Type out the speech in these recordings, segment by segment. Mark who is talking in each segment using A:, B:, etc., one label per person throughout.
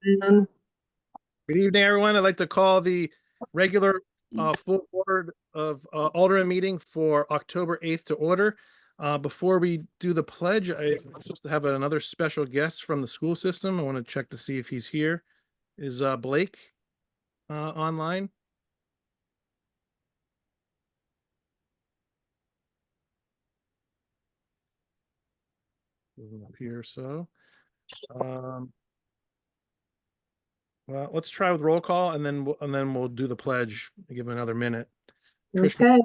A: And
B: Good evening, everyone. I'd like to call the regular full board of Aldermen meeting for October 8th to order. Before we do the pledge, I'm supposed to have another special guest from the school system. I want to check to see if he's here. Is Blake online? Doesn't appear so. Well, let's try with roll call, and then we'll do the pledge. Give it another minute.
A: okay.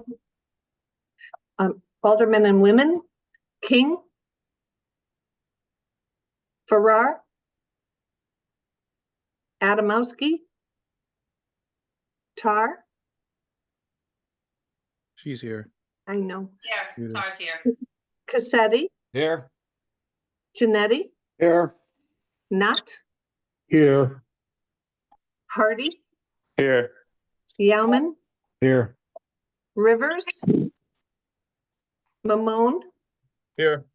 A: Aldermen and women, King, Farrar, Adamowski, Tar.
B: She's here.
A: I know.
C: Here, Tar's here.
A: Cassetti.
D: Here.
A: Janetti.
D: Here.
A: Nutt.
D: Here.
A: Hardy.
D: Here.
A: Yalman.
D: Here.
A: Rivers. Mamone.
D: Here.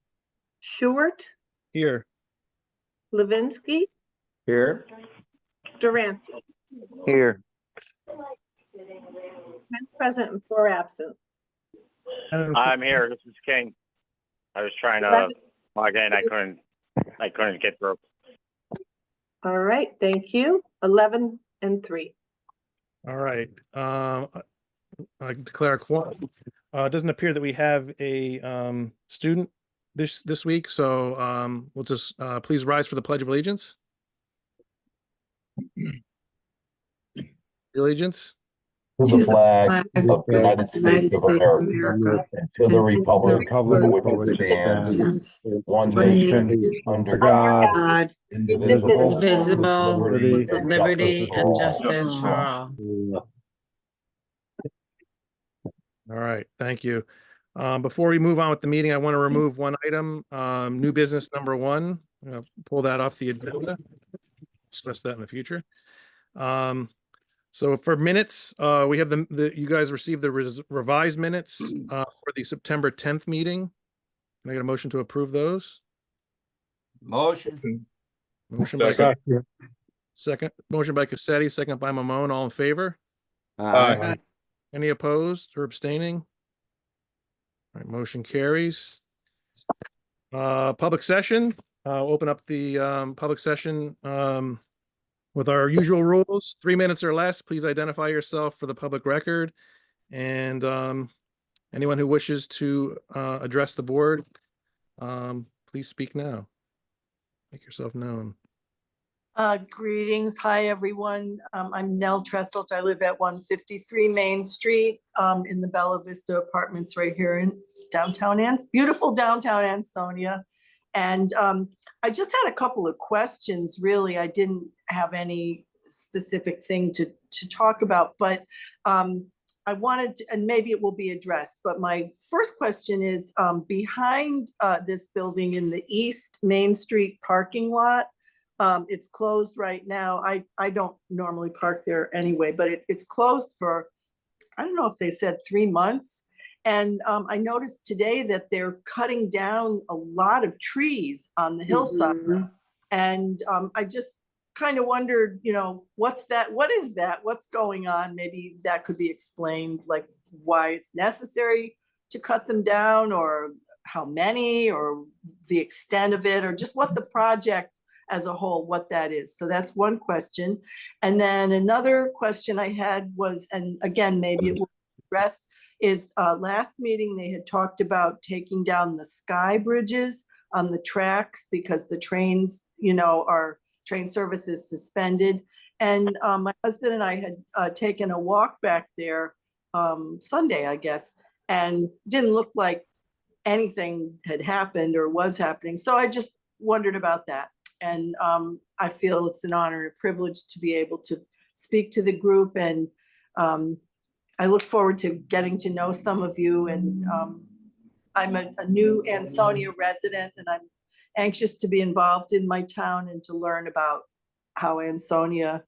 A: Short.
B: Here.
A: Levinsky.
D: Here.
A: Durante.
D: Here.
A: 10 present and 4 absent.
E: I'm here. This is King. I was trying to log in. I couldn't get through.
A: All right, thank you. 11 and 3.
B: All right. I declare a quorum. It doesn't appear that we have a student this week, so we'll just please rise for the Pledge of Allegiance. Allegiance
F: to the flag of the United States of America and to the republic for which it stands, one nation, under God, indivisible, with liberty and justice for all.
B: All right, thank you. Before we move on with the meeting, I want to remove one item, new business number 1. I'm gonna pull that off the agenda. Discuss that in the future. So for minutes, we have you guys received the revised minutes for the September 10th meeting. Can I get a motion to approve those?
D: Motion.
B: Motion by second. Motion by Cassetti, second by Mamone. All in favor?
D: Aye.
B: Any opposed or abstaining? All right, motion carries. Public session. Open up the public session with our usual rules. 3 minutes or less. Please identify yourself for the public record. And anyone who wishes to address the board, please speak now. Make yourself known.
G: Greetings. Hi, everyone. I'm Nell Tresselt. I live at 153 Main Street in the Bella Vista Apartments right here in beautiful downtown Ansonia. And I just had a couple of questions, really. I didn't have any specific thing to talk about, but I wanted to, and maybe it will be addressed, but my first question is behind this building in the East Main Street parking lot. It's closed right now. I don't normally park there anyway, but it's closed for, I don't know if they said 3 months. And I noticed today that they're cutting down a lot of trees on the hillside. And I just kind of wondered, what's that? What is that? What's going on? Maybe that could be explained, like why it's necessary to cut them down, or how many, or the extent of it, or just what the project as a whole, what that is. So that's one question. And then another question I had was, and again, maybe it will be addressed, is last meeting they had talked about taking down the sky bridges on the tracks because the trains, our train service is suspended. And my husband and I had taken a walk back there Sunday, I guess, and didn't look like anything had happened or was happening. So I just wondered about that. And I feel it's an honor and a privilege to be able to speak to the group. And I look forward to getting to know some of you. And I'm a new Ansonia resident, and I'm anxious to be involved in my town and to learn about how Ansonia,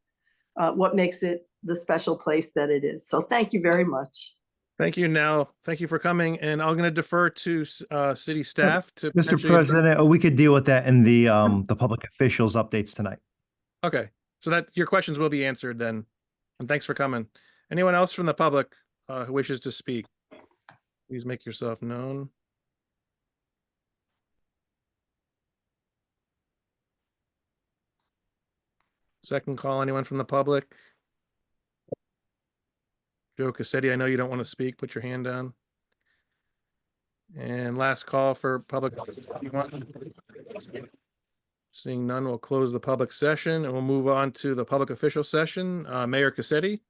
G: what makes it the special place that it is. So thank you very much.
B: Thank you, Nell. Thank you for coming. And I'm going to defer to city staff to
H: Mr. President, we could deal with that in the public officials updates tonight.
B: Okay. So that your questions will be answered then. And thanks for coming. Anyone else from the public who wishes to speak? Please make yourself known. Second call, anyone from the public? Joe Cassetti, I know you don't want to speak. Put your hand down. And last call for public. Seeing none, we'll close the public session and we'll move on to the public official session. Mayor Cassetti.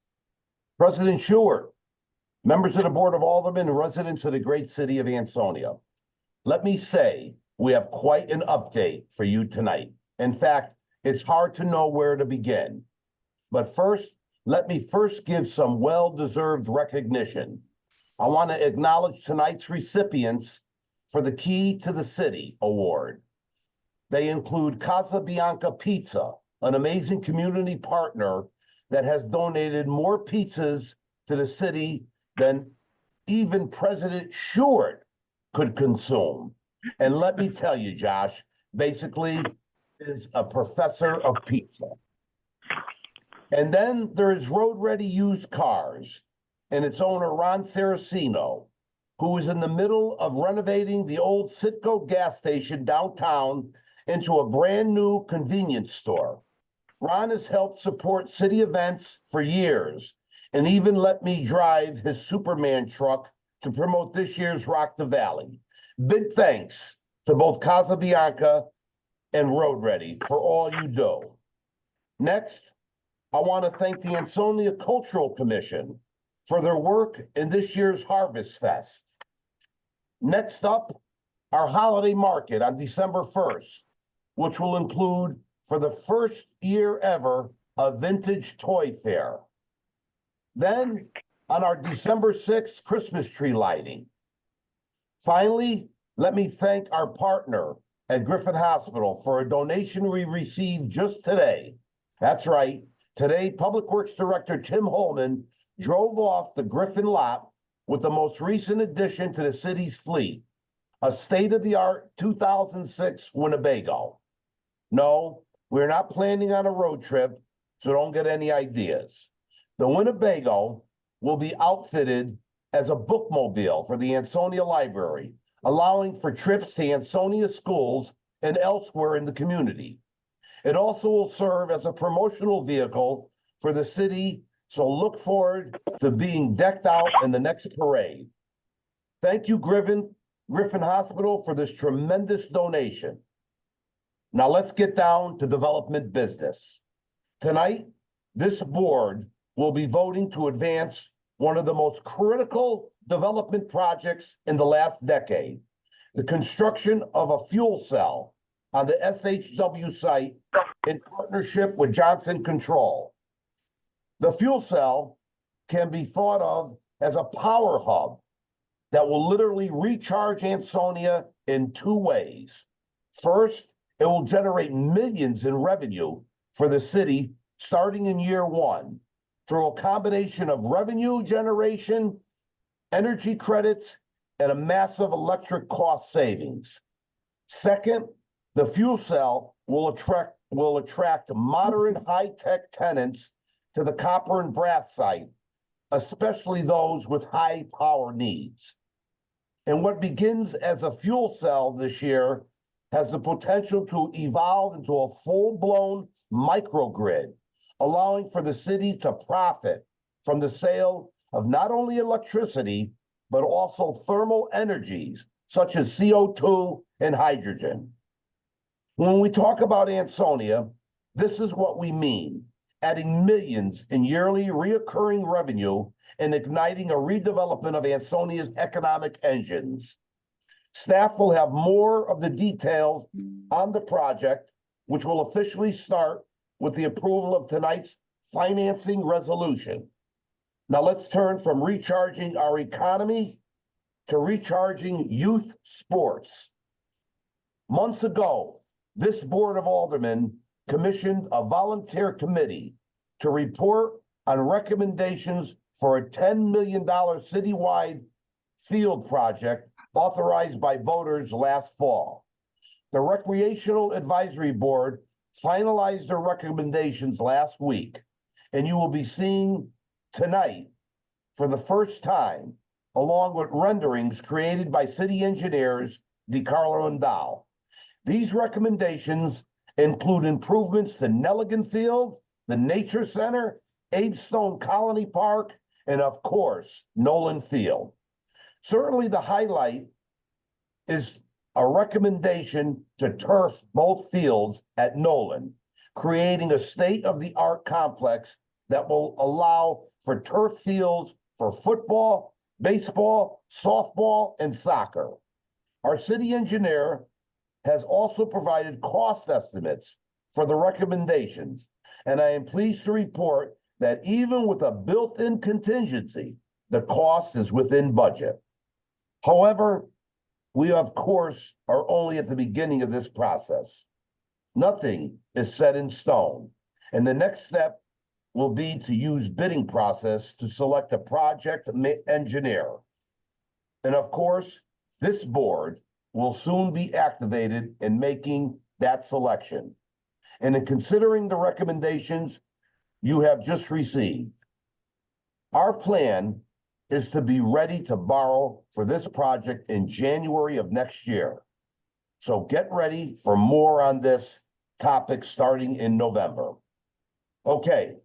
F: President Stewart, members of the Board of Aldermen and residents of the great city of Ansonia. Let me say, we have quite an update for you tonight. In fact, it's hard to know where to begin. But first, let me give some well-deserved recognition. I want to acknowledge tonight's recipients for the Key to the City Award. They include Casa Bianca Pizza, an amazing community partner that has donated more pizzas to the city than even President Stewart could consume. And let me tell you, Josh, basically is a professor of pizza. And then there is Road Ready Used Cars and its owner, Ron Saraceno, who is in the middle of renovating the old Citgo gas station downtown into a brand new convenience store. Ron has helped support city events for years and even let me drive his Superman truck to promote this year's Rock the Valley. Big thanks to both Casa Bianca and Road Ready for all you do. Next, I want to thank the Ansonia Cultural Commission for their work in this year's Harvest Fest. Next up, our holiday market on December 1st, which will include, for the first year ever, a vintage toy fair. Then, on our December 6th Christmas tree lighting. Finally, let me thank our partner at Griffin Hospital for a donation we received just today. That's right, today Public Works Director Tim Holman drove off the Griffin lot with the most recent addition to the city's fleet, a state-of-the-art 2006 Winnebago. No, we're not planning on a road trip, so don't get any ideas. The Winnebago will be outfitted as a bookmobile for the Ansonia Library, allowing for trips to Ansonia schools and elsewhere in the community. It also will serve as a promotional vehicle for the city, so look forward to being decked out in the next parade. Thank you, Griffin Hospital, for this tremendous donation. Now let's get down to development business. Tonight, this board will be voting to advance one of the most critical development projects in the last decade, the construction of a fuel cell on the SHW site in partnership with Johnson Control. The fuel cell can be thought of as a power hub that will literally recharge Ansonia in two ways. First, it will generate millions in revenue for the city starting in year one through a combination of revenue generation, energy credits, and a massive electric cost savings. Second, the fuel cell will attract modern high-tech tenants to the copper and brass site, especially those with high power needs. And what begins as a fuel cell this year has the potential to evolve into a full-blown microgrid, allowing for the city to profit from the sale of not only electricity, but also thermal energies such as CO2 and hydrogen. When we talk about Ansonia, this is what we mean, adding millions in yearly reoccurring revenue and igniting a redevelopment of Ansonia's economic engines. Staff will have more of the details on the project, which will officially start with the approval of tonight's financing resolution. Now let's turn from recharging our economy to recharging youth sports. Months ago, this Board of Aldermen commissioned a volunteer committee to report on recommendations for a $10 million citywide field project authorized by voters last fall. The Recreational Advisory Board finalized their recommendations last week, and you will be seeing tonight for the first time, along with renderings created by city engineers DiCarlo and Dow. These recommendations include improvements to Nelligan Field, the Nature Center, Abe Stone Colony Park, and of course, Nolan Field. Certainly the highlight is a recommendation to turf both fields at Nolan, creating a state-of-the-art complex that will allow for turf fields for football, baseball, softball, and soccer. Our city engineer has also provided cost estimates for the recommendations, and I am pleased to report that even with a built-in contingency, the cost is within budget. However, we, of course, are only at the beginning of this process. Nothing is set in stone, and the next step will be to use bidding process to select a project engineer. And of course, this board will soon be activated in making that selection. And in considering the recommendations you have just received, our plan is to be ready to borrow for this project in January of next year. So get ready for more on this topic starting in November. Okay,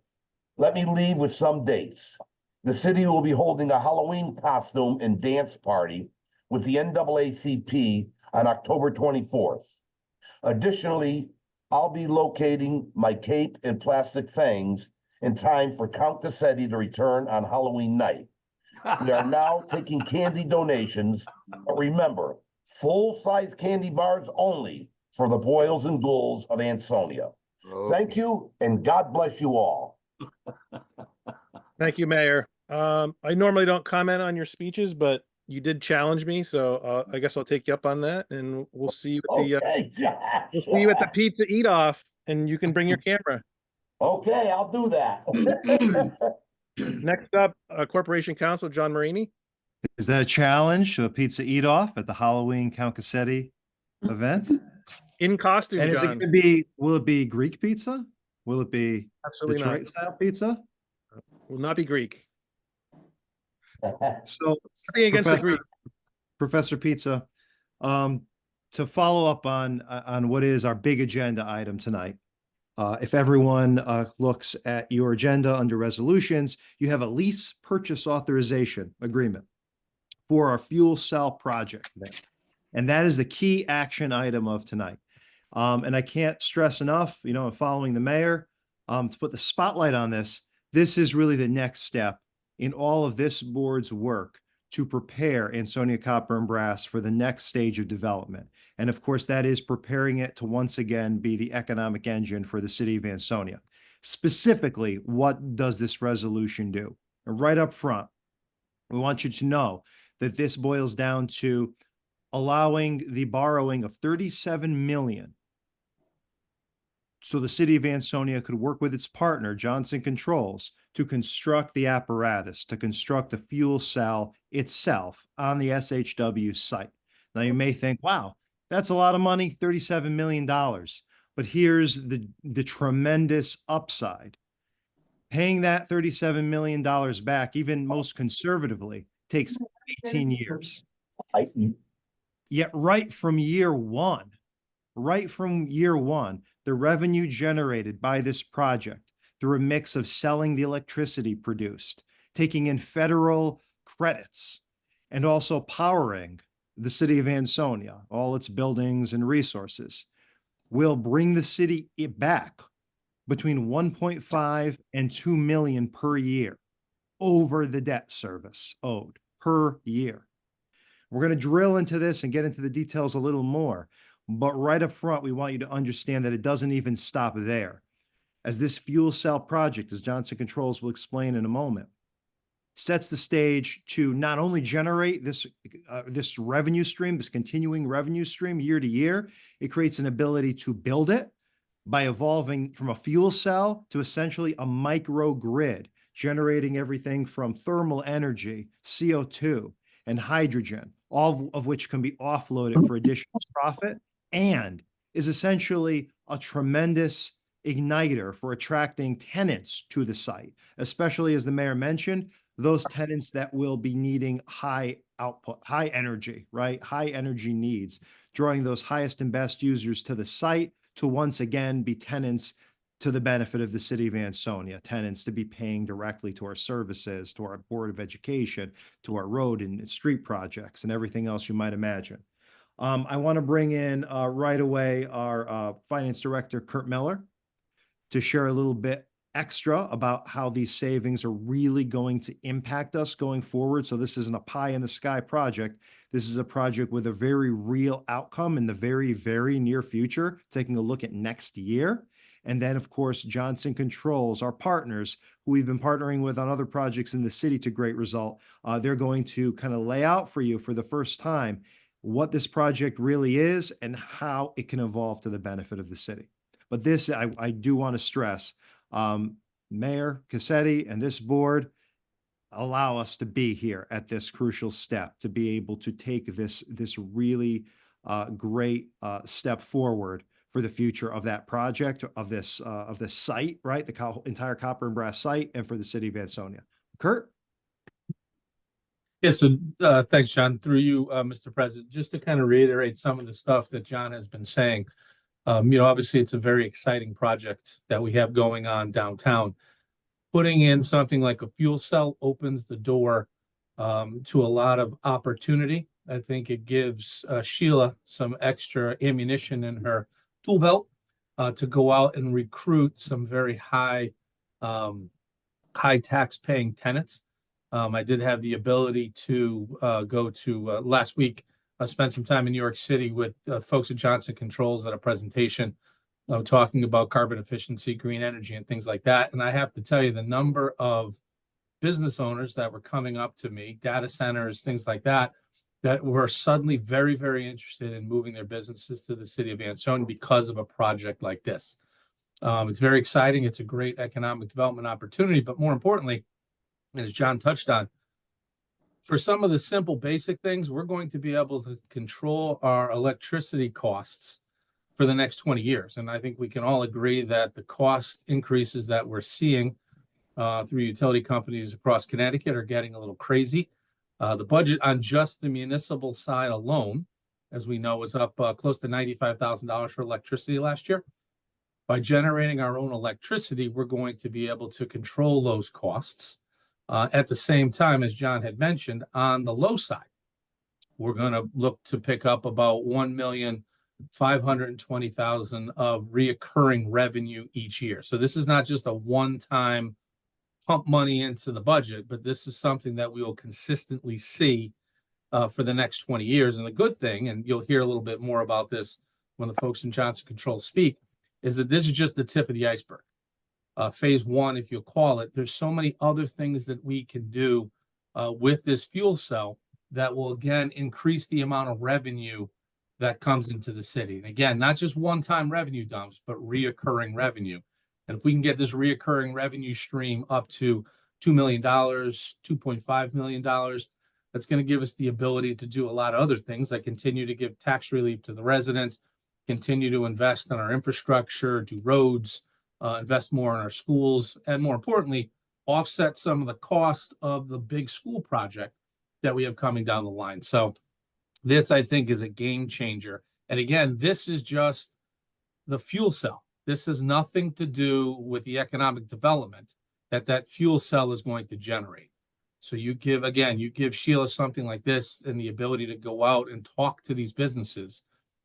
F: let me leave with some dates. The city will be holding a Halloween costume and dance party with the NAACP on October 24th. Additionally, I'll be locating my cape and plastic fangs in time for Count Cassetti to return on Halloween night. We are now taking candy donations, but remember, full-size candy bars only for the boils and ghouls of Ansonia. Thank you, and God bless you all.
B: Thank you, Mayor. I normally don't comment on your speeches, but you did challenge me, so I guess I'll take you up on that, and we'll see you at the
F: Okay,
B: we'll see you at the pizza eat off, and you can bring your camera.
F: okay, I'll do that.
B: Next up, Corporation Counsel John Marini.
C: Is that a challenge to a pizza eat-off at the Halloween Count Cassetti event?
B: In costume,
C: And is it
B: John.
C: going to be, will it be Greek pizza? Will it be
B: Absolutely not.
C: Detroit-style pizza?
B: Will not be Greek.
C: So,
B: Nothing against the Greek.
C: Professor Pizza, to follow up on what is our big agenda item tonight. If everyone looks at your agenda under resolutions, you have a lease purchase authorization agreement for our fuel cell project. And that is the key action item of tonight. And I can't stress enough, following the mayor, to put the spotlight on this. This is really the next step in all of this board's work to prepare Ansonia Copper and Brass for the next stage of development. And of course, that is preparing it to once again be the economic engine for the city of Ansonia. Specifically, what does this resolution do? And right up front, we want you to know that this boils down to allowing the borrowing of $37 million so the city of Ansonia could work with its partner, Johnson Controls, to construct the apparatus, to construct the fuel cell itself on the SHW site. Now you may think, wow, that's a lot of money, $37 million. But here's the tremendous upside. Paying that $37 million back, even most conservatively, takes 18 years. Yet right from year one, the revenue generated by this project through a mix of selling the electricity produced, taking in federal credits, and also powering the city of Ansonia, all its buildings and resources, will bring the city back between 1.5 and 2 million per year over the debt service owed per year. We're going to drill into this and get into the details a little more, but right up front, we want you to understand that it doesn't even stop there. As this fuel cell project, as Johnson Controls will explain in a moment, sets the stage to not only generate this revenue stream, this continuing revenue stream year to year, it creates an ability to build it by evolving from a fuel cell to essentially a microgrid, generating everything from thermal energy, CO2, and hydrogen, all of which can be offloaded for additional profit. And is essentially a tremendous igniter for attracting tenants to the site, especially as the mayor mentioned, those tenants that will be needing high output, high energy, right? High energy needs, drawing those highest and best users to the site to once again be tenants to the benefit of the city of Ansonia, tenants to be paying directly to our services, to our Board of Education, to our road and street projects and everything else you might imagine. I want to bring in right away our Finance Director, Kurt Miller, to share a little bit extra about how these savings are really going to impact us going forward. So this isn't a pie in the sky project. This is a project with a very real outcome in the very, very near future, taking a look at next year. And then, of course, Johnson Controls, our partners, who we've been partnering with on other projects in the city to great result. They're going to kind of lay out for you for the first time what this project really is and how it can evolve to the benefit of the city. But this, I do want to stress, Mayor Cassetti and this board allow us to be here at this crucial step, to be able to take this really great step forward for the future of that project, of this site, right? The entire copper and brass site, and for the city of Ansonia. Kurt?
H: Yeah, so thanks, John. Through you, Mr. President, just to kind of reiterate some of the stuff that John has been saying. Obviously, it's a very exciting project that we have going on downtown. Putting in something like a fuel cell opens the door to a lot of opportunity. I think it gives Sheila some extra ammunition in her tool belt to go out and recruit some very high tax paying tenants. I did have the ability to go to last week, spend some time in New York City with folks at Johnson Controls at a presentation talking about carbon efficiency, green energy, and things like that. And I have to tell you, the number of business owners that were coming up to me, data centers, things like that, that were suddenly very, very interested in moving their businesses to the city of Ansonia because of a project like this. It's very exciting. It's a great economic development opportunity, but more importantly, as John touched on, for some of the simple basic things, we're going to be able to control our electricity costs for the next 20 years. And I think we can all agree that the cost increases that we're seeing through utility companies across Connecticut are getting a little crazy. The budget on just the municipal side alone, as we know, was up close to $95,000 for electricity last year. By generating our own electricity, we're going to be able to control those costs. At the same time, as John had mentioned, on the low side, we're going to look to pick up about $1,520,000 of reoccurring revenue each year. So this is not just a one-time pump money into the budget, but this is something that we will consistently see for the next 20 years. And the good thing, and you'll hear a little bit more about this when the folks in Johnson Controls speak, is that this is just the tip of the iceberg. Phase one, if you call it. There's so many other things that we can do with this fuel cell that will, again, increase the amount of revenue that comes into the city. And again, not just one-time revenue dumps, but reoccurring revenue. And if we can get this reoccurring revenue stream up to $2 million, $2.5 million, that's going to give us the ability to do a lot of other things, like continue to give tax relief to the residents, continue to invest in our infrastructure, do roads, invest more in our schools, and more importantly, offset some of the cost of the big school project that we have coming down the line. So this, I think, is a game changer. And again, this is just the fuel cell. This has nothing to do with the economic development that fuel cell is going to generate. So you give Sheila something like this and the ability to go out and talk to these businesses.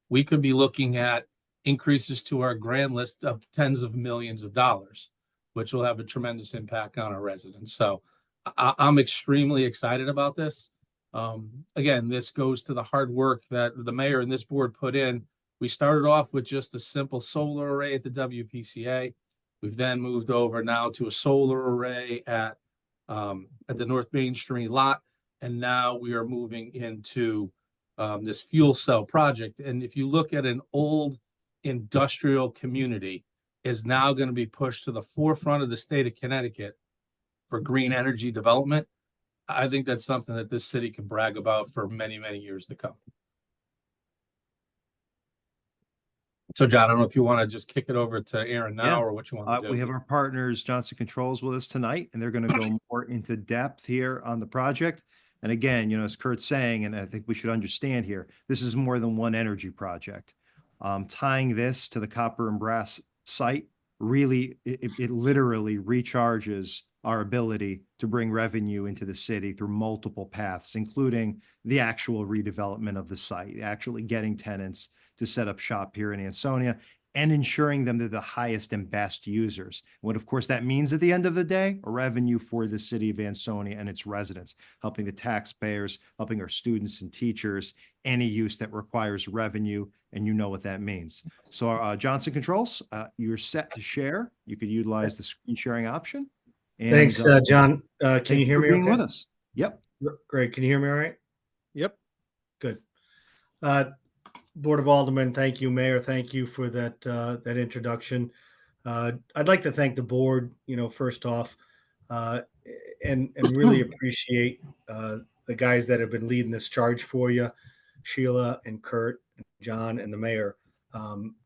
H: We could be looking at increases to our grand list of tens of millions of dollars, which will have a tremendous impact on our residents. So I'm extremely excited about this. Again, this goes to the hard work that the mayor and this board put in. We started off with just a simple solar array at the WPCA. We've then moved over now to a solar array at the North Main Street lot. And now we are moving into this fuel cell project. And if you look at an old industrial community, is now going to be pushed to the forefront of the state of Connecticut for green energy development. I think that's something that this city can brag about for many, many years to come. So John, I don't know if you want to just kick it over to Aaron
C: Yeah.
H: now or what you want to do.
C: We have our partners, Johnson Controls, with us tonight, and they're going to go more into depth here on the project. And again, as Kurt's saying, and I think we should understand here, this is more than one energy project. Tying this to the copper and brass site, really, it literally recharges our ability to bring revenue into the city through multiple paths, including the actual redevelopment of the site, actually getting tenants to set up shop here in Ansonia, and ensuring them they're the highest and best users. What, of course, that means at the end of the day, a revenue for the city of Ansonia and its residents, helping the taxpayers, helping our students and teachers, any use that requires revenue, and you know what that means. So Johnson Controls, you're set to share. You could utilize the screen sharing option. And,
I: Thanks, John. Can you hear me
C: being
I: okay?
C: with us? Yep.
I: Great. Can you hear me all right?
B: Yep.
I: Good. Board of Aldermen, thank you. Mayor, thank you for that introduction. I'd like to thank the board, first off, and really appreciate the guys that have been leading this charge for you, Sheila and Kurt, and John, and the mayor.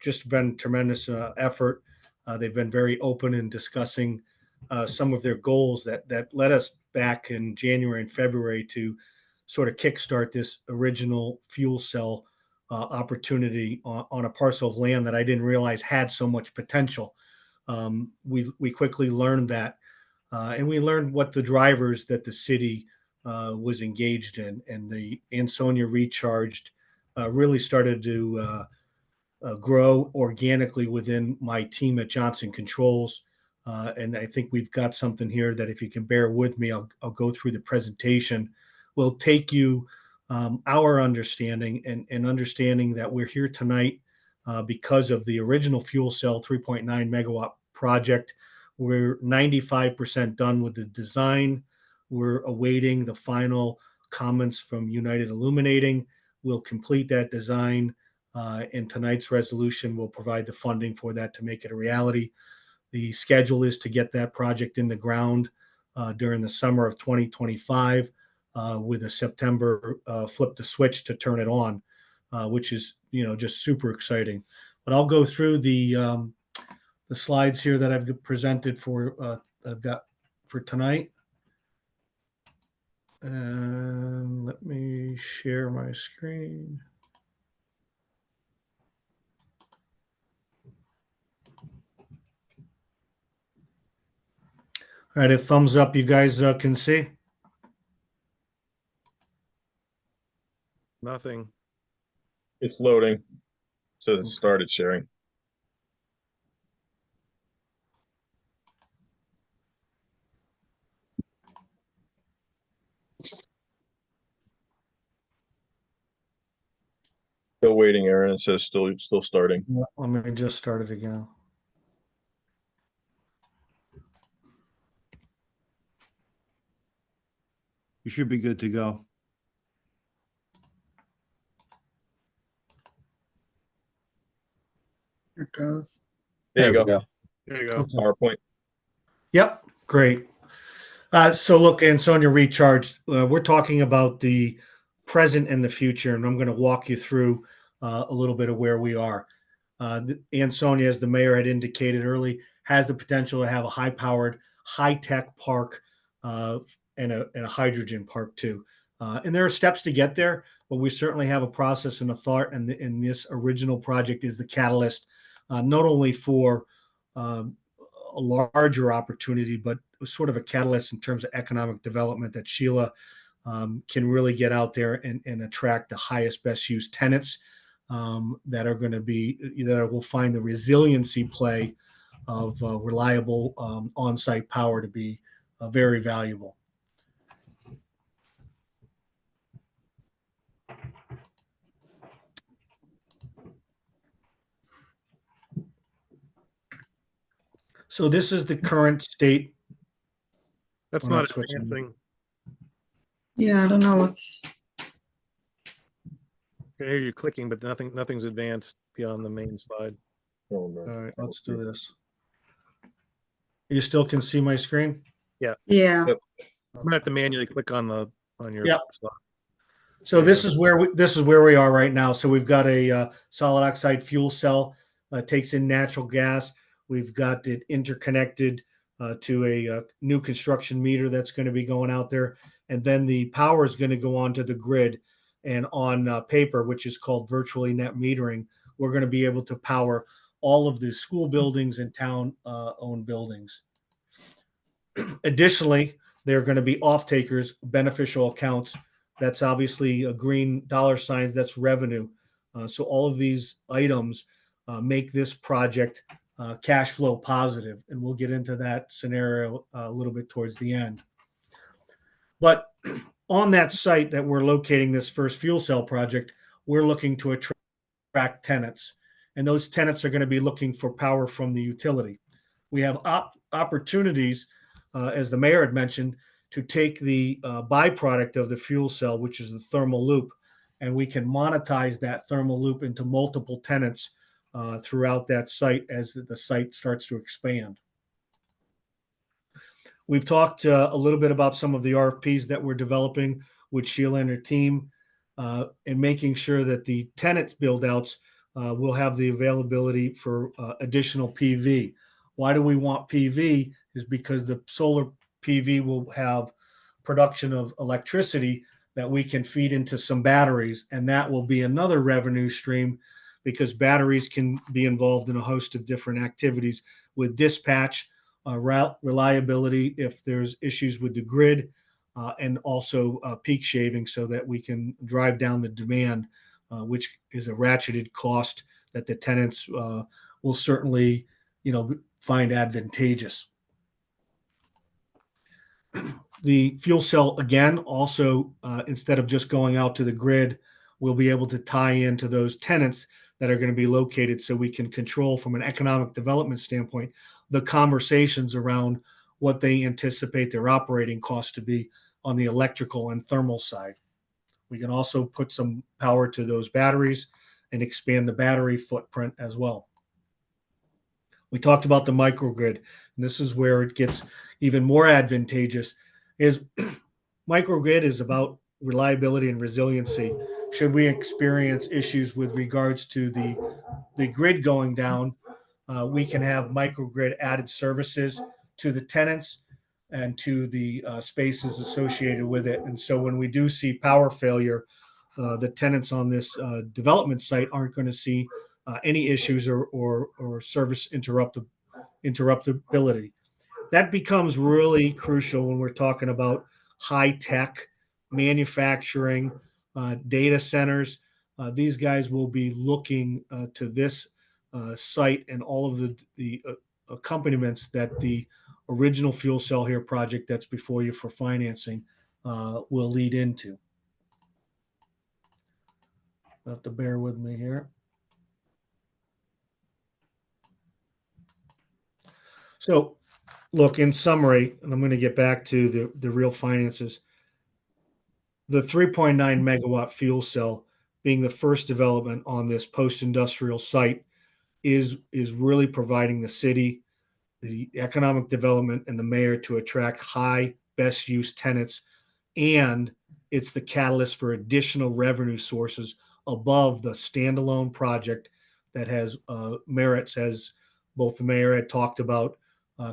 I: Just been tremendous effort. They've been very open in discussing some of their goals that led us back in January and February to sort of kickstart this original fuel cell opportunity on a parcel of land that I didn't realize had so much potential. We quickly learned that, and we learned what the drivers that the city was engaged in, and the Ansonia Recharged really started to grow organically within my team at Johnson Controls. And I think we've got something here that, if you can bear with me, I'll go through the presentation. We'll take you our understanding and understanding that we're here tonight because of the original fuel cell 3.9 megawatt project. We're 95% done with the design. We're awaiting the final comments from United Illuminating. We'll complete that design, and tonight's resolution will provide the funding for that to make it a reality. The schedule is to get that project in the ground during the summer of 2025. With a September flip the switch to turn it on, which is just super exciting. But I'll go through the slides here that I've presented for that I've got for tonight. And let me share my screen. All right, a thumbs up you guys can see.
B: Nothing.
J: It's loading. So it started sharing. Still waiting, Aaron. It says still starting.
I: Let me just start it again.
C: You should be good to go.
K: There it goes.
J: There you go.
B: There you go.
I: Okay.
J: PowerPoint.
I: Yep, great. So look, Ansonia Recharged, we're talking about the present and the future, and I'm going to walk you through a little bit of where we are. Ansonia, as the mayor had indicated early, has the potential to have a high-powered, high-tech park and a hydrogen park too. And there are steps to get there, but we certainly have a process and a thought, and this original project is the catalyst, not only for a larger opportunity, but sort of a catalyst in terms of economic development that Sheila can really get out there and attract the highest, best use tenants that are going to be, that will find the resiliency play of reliable on-site power to be very valuable. So this is the current state.
B: That's
I: We're not
B: not
I: switching.
B: advancing.
K: Yeah, I don't know what's.
B: I hear you clicking, but nothing's advanced beyond the main slide.
J: Oh, no.
I: All right, let's do this. You still can see my screen?
K: Yeah.
J: Yep.
B: I'm gonna have to manually click on your
I: Yep.
B: slide.
I: So this is where we are right now. So we've got a solid oxide fuel cell takes in natural gas. We've got it interconnected to a new construction meter that's going to be going out there. And then the power is going to go onto the grid, and on paper, which is called virtually net metering, we're going to be able to power all of the school buildings and town owned buildings. Additionally, there are going to be off-takers, beneficial accounts. That's obviously a green dollar signs, that's revenue. So all of these items make this project cash flow positive. And we'll get into that scenario a little bit towards the end. But on that site that we're locating this first fuel cell project, we're looking to attract tenants. And those tenants are going to be looking for power from the utility. We have opportunities, as the mayor had mentioned, to take the byproduct of the fuel cell, which is the thermal loop, and we can monetize that thermal loop into multiple tenants throughout that site as the site starts to expand. We've talked a little bit about some of the RFPs that we're developing with Sheila and her team, and making sure that the tenants build outs will have the availability for additional PV. Why do we want PV? Is because the solar PV will have production of electricity that we can feed into some batteries, and that will be another revenue stream, because batteries can be involved in a host of different activities with dispatch, reliability if there's issues with the grid, and also peak shaving, so that we can drive down the demand, which is a ratcheted cost that the tenants will certainly, find advantageous. The fuel cell, again, also, instead of just going out to the grid, we'll be able to tie into those tenants that are going to be located, so we can control from an economic development standpoint the conversations around what they anticipate their operating costs to be on the electrical and thermal side. We can also put some power to those batteries and expand the battery footprint as well. We talked about the microgrid, and this is where it gets even more advantageous. Is microgrid is about reliability and resiliency. Should we experience issues with regards to the grid going down, we can have microgrid added services to the tenants and to the spaces associated with it. And so when we do see power failure, the tenants on this development site aren't going to see any issues or service interruptibility. That becomes really crucial when we're talking about high tech manufacturing, data centers. These guys will be looking to this site and all of the accompaniments that the original fuel cell here project that's before you for financing will lead into. You'll have to bear with me here. So, look, in summary, and I'm going to get back to the real finances. The 3.9 megawatt fuel cell being the first development on this post-industrial site is really providing the city, the economic development, and the mayor to attract high best use tenants. And it's the catalyst for additional revenue sources above the standalone project that has merits, as both the mayor had talked about,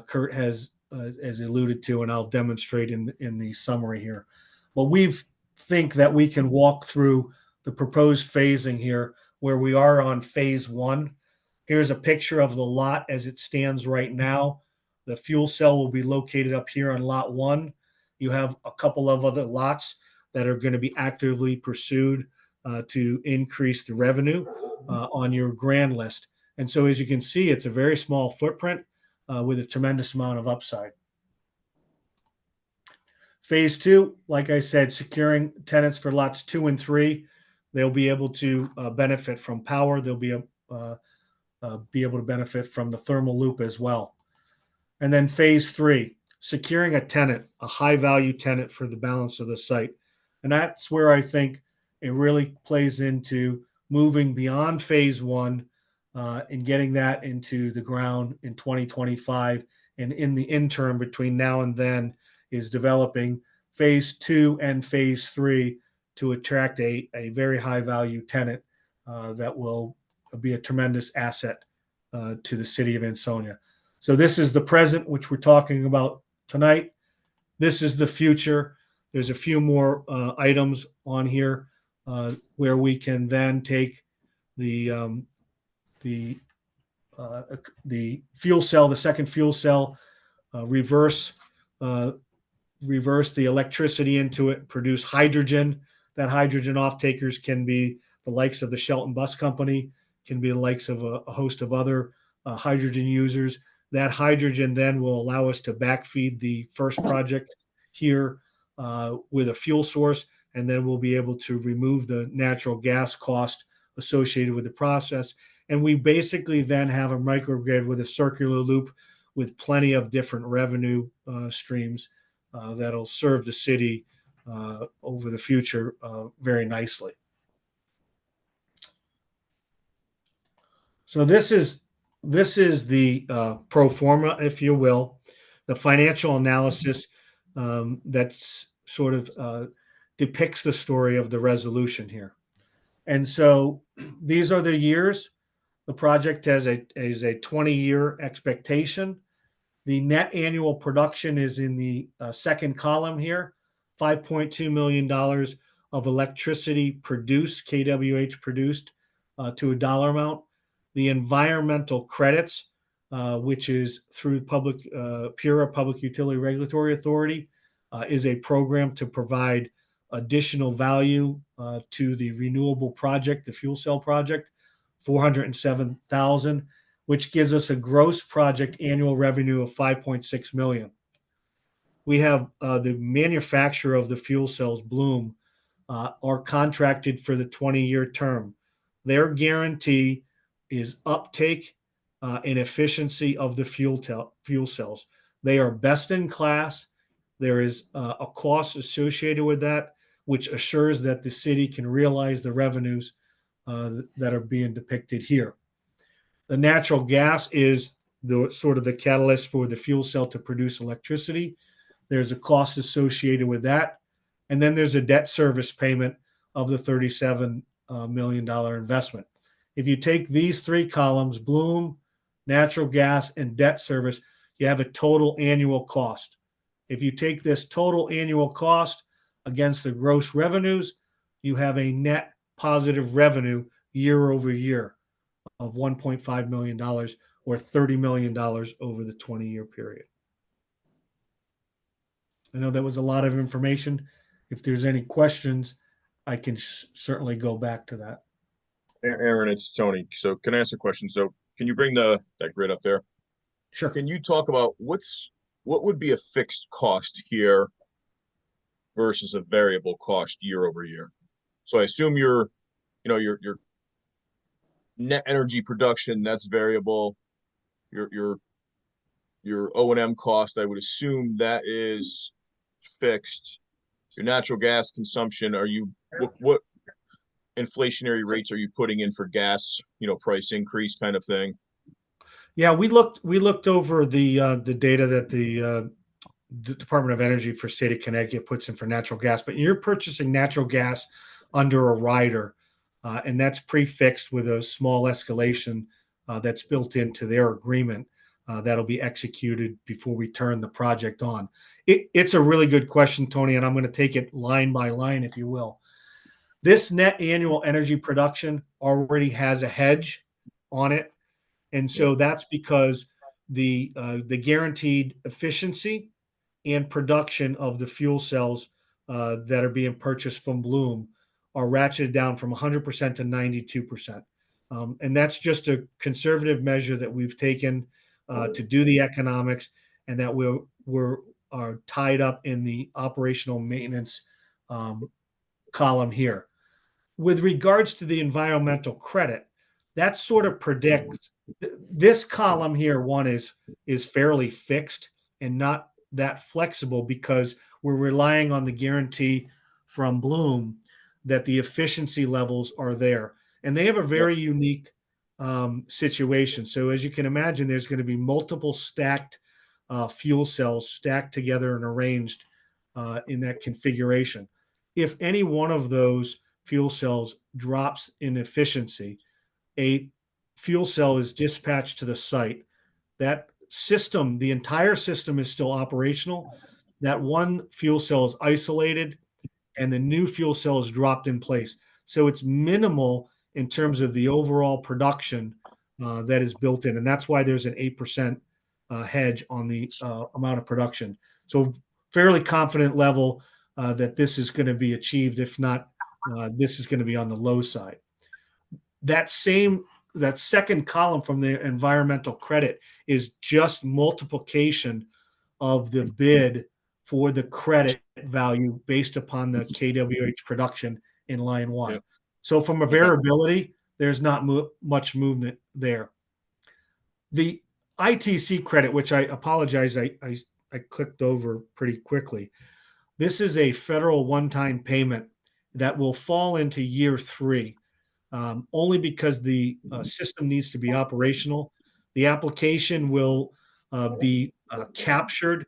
I: Kurt has alluded to, and I'll demonstrate in the summary here. But we think that we can walk through the proposed phasing here, where we are on phase one. Here's a picture of the lot as it stands right now. The fuel cell will be located up here on lot one. You have a couple of other lots that are going to be actively pursued to increase the revenue on your grand list. And so, as you can see, it's a very small footprint with a tremendous amount of upside. Phase two, like I said, securing tenants for lots 2 and 3. They'll be able to benefit from power. They'll be able to benefit from the thermal loop as well. And then phase 3, securing a tenant, a high value tenant for the balance of the site. And that's where I think it really plays into moving beyond phase 1 and getting that into the ground in 2025. And in the interim between now and then is developing phase 2 and phase 3 to attract a very high value tenant that will be a tremendous asset to the city of Ansonia. So this is the present, which we're talking about tonight. This is the future. There's a few more items on here where we can then take the fuel cell, the second fuel cell, reverse the electricity into it, produce hydrogen. That hydrogen off takers can be the likes of the Shelton Bus Company, can be the likes of a host of other hydrogen users. That hydrogen then will allow us to backfeed the first project here with a fuel source, and then we'll be able to remove the natural gas cost associated with the process. And we basically then have a microgrid with a circular loop with plenty of different revenue streams that'll serve the city over the future very nicely. So this is the pro forma, if you will, the financial analysis that's sort of depicts the story of the resolution here. And so these are the years. The project has a 20-year expectation. The net annual production is in the second column here, $5.2 million of electricity produced, kWh produced to a dollar amount. The environmental credits, which is through PURA, Public Utility Regulatory Authority, is a program to provide additional value to the renewable project, the fuel cell project, $407,000, which gives us a gross project annual revenue of $5.6 million. We have the manufacturer of the fuel cells, Bloom, are contracted for the 20-year term. Their guarantee is uptake and efficiency of the fuel cells. They are best in class. There is a cost associated with that, which assures that the city can realize the revenues that are being depicted here. The natural gas is the sort of the catalyst for the fuel cell to produce electricity. There's a cost associated with that. And then there's a debt service payment of the $37 million investment. If you take these three columns, Bloom, natural gas, and debt service, you have a total annual cost. If you take this total annual cost against the gross revenues, you have a net positive revenue year over year of $1.5 million or $30 million over the 20-year period. I know that was a lot of information. If there's any questions, I can certainly go back to that.
J: Aaron, it's Tony. So can I ask a question? So can you bring that grid up there?
I: Sure.
J: Can you talk about what would be a fixed cost here versus a variable cost year over year? So I assume your net energy production, that's variable. Your O&M cost, I would assume that is fixed. Your natural gas consumption, what inflationary rates are you putting in for gas, price increase kind of thing?
I: Yeah, we looked over the data that the Department of Energy for state of Connecticut puts in for natural gas, but you're purchasing natural gas under a rider, and that's prefixed with a small escalation that's built into their agreement that'll be executed before we turn the project on. It's a really good question, Tony, and I'm going to take it line by line, if you will. This net annual energy production already has a hedge on it, and so that's because the guaranteed efficiency and production of the fuel cells that are being purchased from Bloom are ratcheted down from 100% to 92%. And that's just a conservative measure that we've taken to do the economics, and that are tied up in the operational maintenance column here. With regards to the environmental credit, that sort of predicts this column here. One is fairly fixed and not that flexible because we're relying on the guarantee from Bloom that the efficiency levels are there, and they have a very unique situation. So as you can imagine, there's going to be multiple stacked fuel cells stacked together and arranged in that configuration. If any one of those fuel cells drops in efficiency, a fuel cell is dispatched to the site, that system, the entire system is still operational. That one fuel cell is isolated and the new fuel cell is dropped in place. So it's minimal in terms of the overall production that is built in. And that's why there's an 8% hedge on the amount of production. So fairly confident level that this is going to be achieved. If not, this is going to be on the low side. That second column from the environmental credit is just multiplication of the bid for the credit value based upon the KWH production in line one.
J: Yep.
I: So from a variability, there's not much movement there. The ITC credit, which I apologize, I clicked over pretty quickly. This is a federal one-time payment that will fall into year 3, only because the system needs to be operational. The application will be captured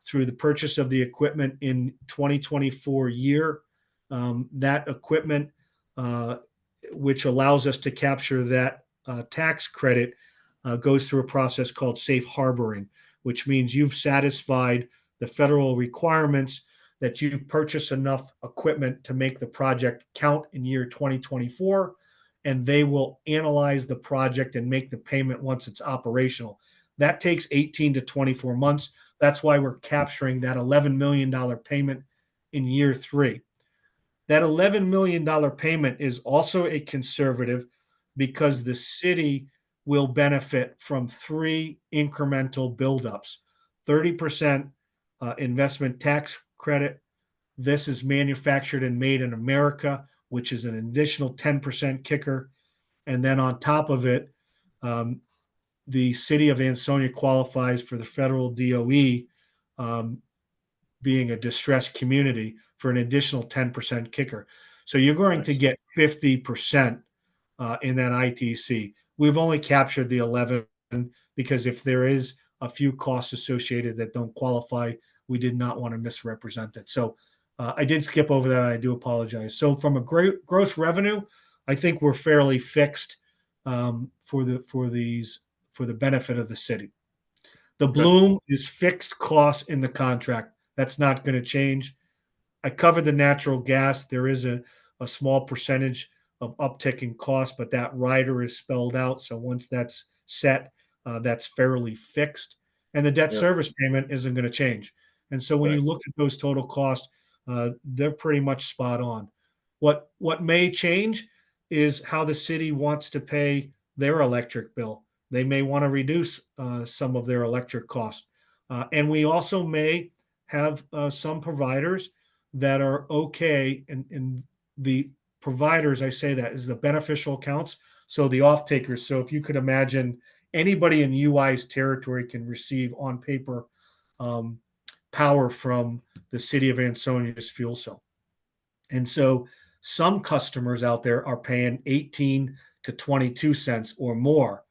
I: through the purchase of the equipment in 2024 year. That equipment, which allows us to capture that tax credit, goes through a process called safe harboring, which means you've satisfied the federal requirements that you've purchased enough equipment to make the project count in year 2024, and they will analyze the project and make the payment once it's operational. That takes 18 to 24 months. That's why we're capturing that $11 million payment in year 3. That $11 million payment is also a conservative because the city will benefit from 3 incremental buildups. 30% investment tax credit. This is manufactured and made in America, which is an additional 10% kicker. And then on top of it, the city of Ansonia qualifies for the federal DOE, being a distressed community, for an additional 10% kicker. So you're going to get 50% in that ITC. We've only captured the 11 because if there is a few costs associated that don't qualify, we did not want to misrepresent it. So I did skip over that. I do apologize. So from a gross revenue, I think we're fairly fixed for the benefit of the city. The bloom is fixed costs in the contract. That's not going to change. I covered the natural gas. There is a small percentage of uptick in cost, but that rider is spelled out. So once that's set, that's fairly fixed. And the debt service payment isn't going to change. And so when you look at those total costs, they're pretty much spot on. What may change is how the city wants to pay their electric bill. They may want to reduce some of their electric costs. And we also may have some providers that are okay. And the providers, I say that, is the beneficial accounts. So the off-takers. So if you could imagine, anybody in UI's territory can receive on paper power from the city of Ansonia's fuel cell. And so some customers out there are paying 18 to 22 cents or more.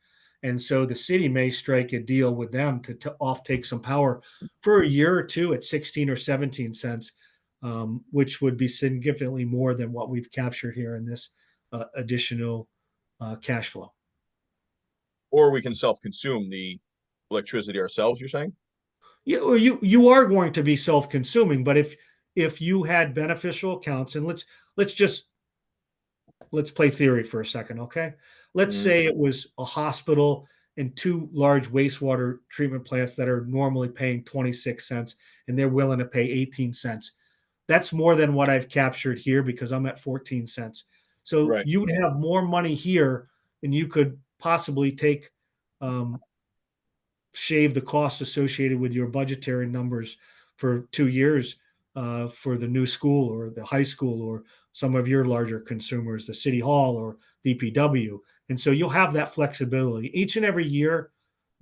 I: And so the city may strike a deal with them to off-take some power for a year or two at 16 or 17 cents, which would be significantly more than what we've captured here in this additional cash flow.
J: Or we can self-consume the electricity ourselves, you're saying?
I: Yeah, you are going to be self-consuming, but if you had beneficial accounts, and let's play theory for a second, okay? Let's say it was a hospital and 2 large wastewater treatment plants that are normally paying 26 cents, and they're willing to pay 18 cents. That's more than what I've captured here because I'm at 14 cents. So you would have more money here, and you could possibly take shave the cost associated with your budgetary numbers for 2 years for the new school or the high school or some of your larger consumers, the city hall or DPW. And so you'll have that flexibility. Each and every year,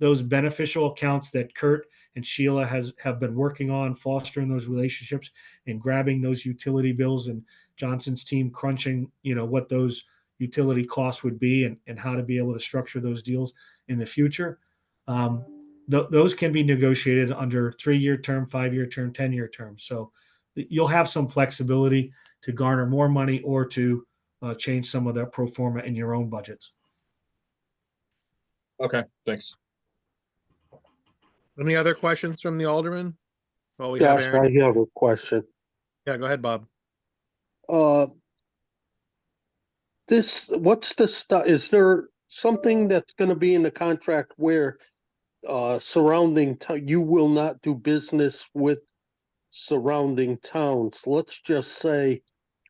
I: those beneficial accounts that Kurt and Sheila have been working on, fostering those relationships and grabbing those utility bills, and Johnson's team crunching, what those utility costs would be and how to be able to structure those deals in the future. Those can be negotiated under 3-year term, 5-year term, 10-year term. So you'll have some flexibility to garner more money or to change some of that pro forma in your own budgets.
J: Okay, thanks.
B: Any other questions from the Alderman? Well, we have
L: Josh,
B: Aaron.
L: I have a question.
B: Yeah, go ahead, Bob.
L: What's the stuff? Is there something that's gonna be in the contract where you will not do business with surrounding towns? Let's just say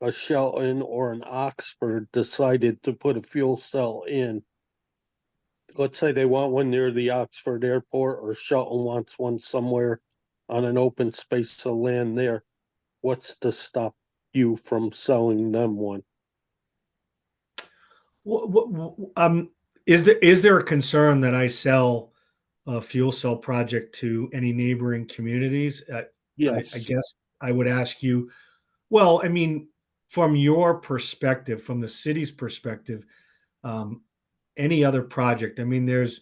L: a Shelton or an Oxford decided to put a fuel cell in. Let's say they want one near the Oxford airport, or Shelton wants one somewhere on an open space of land there. What's to stop you from selling them one?
I: Is there a concern that I sell a fuel cell project to any neighboring communities?
L: Yes.
I: I guess I would ask you, well, I mean, from your perspective, from the city's perspective, any other project, I mean, there's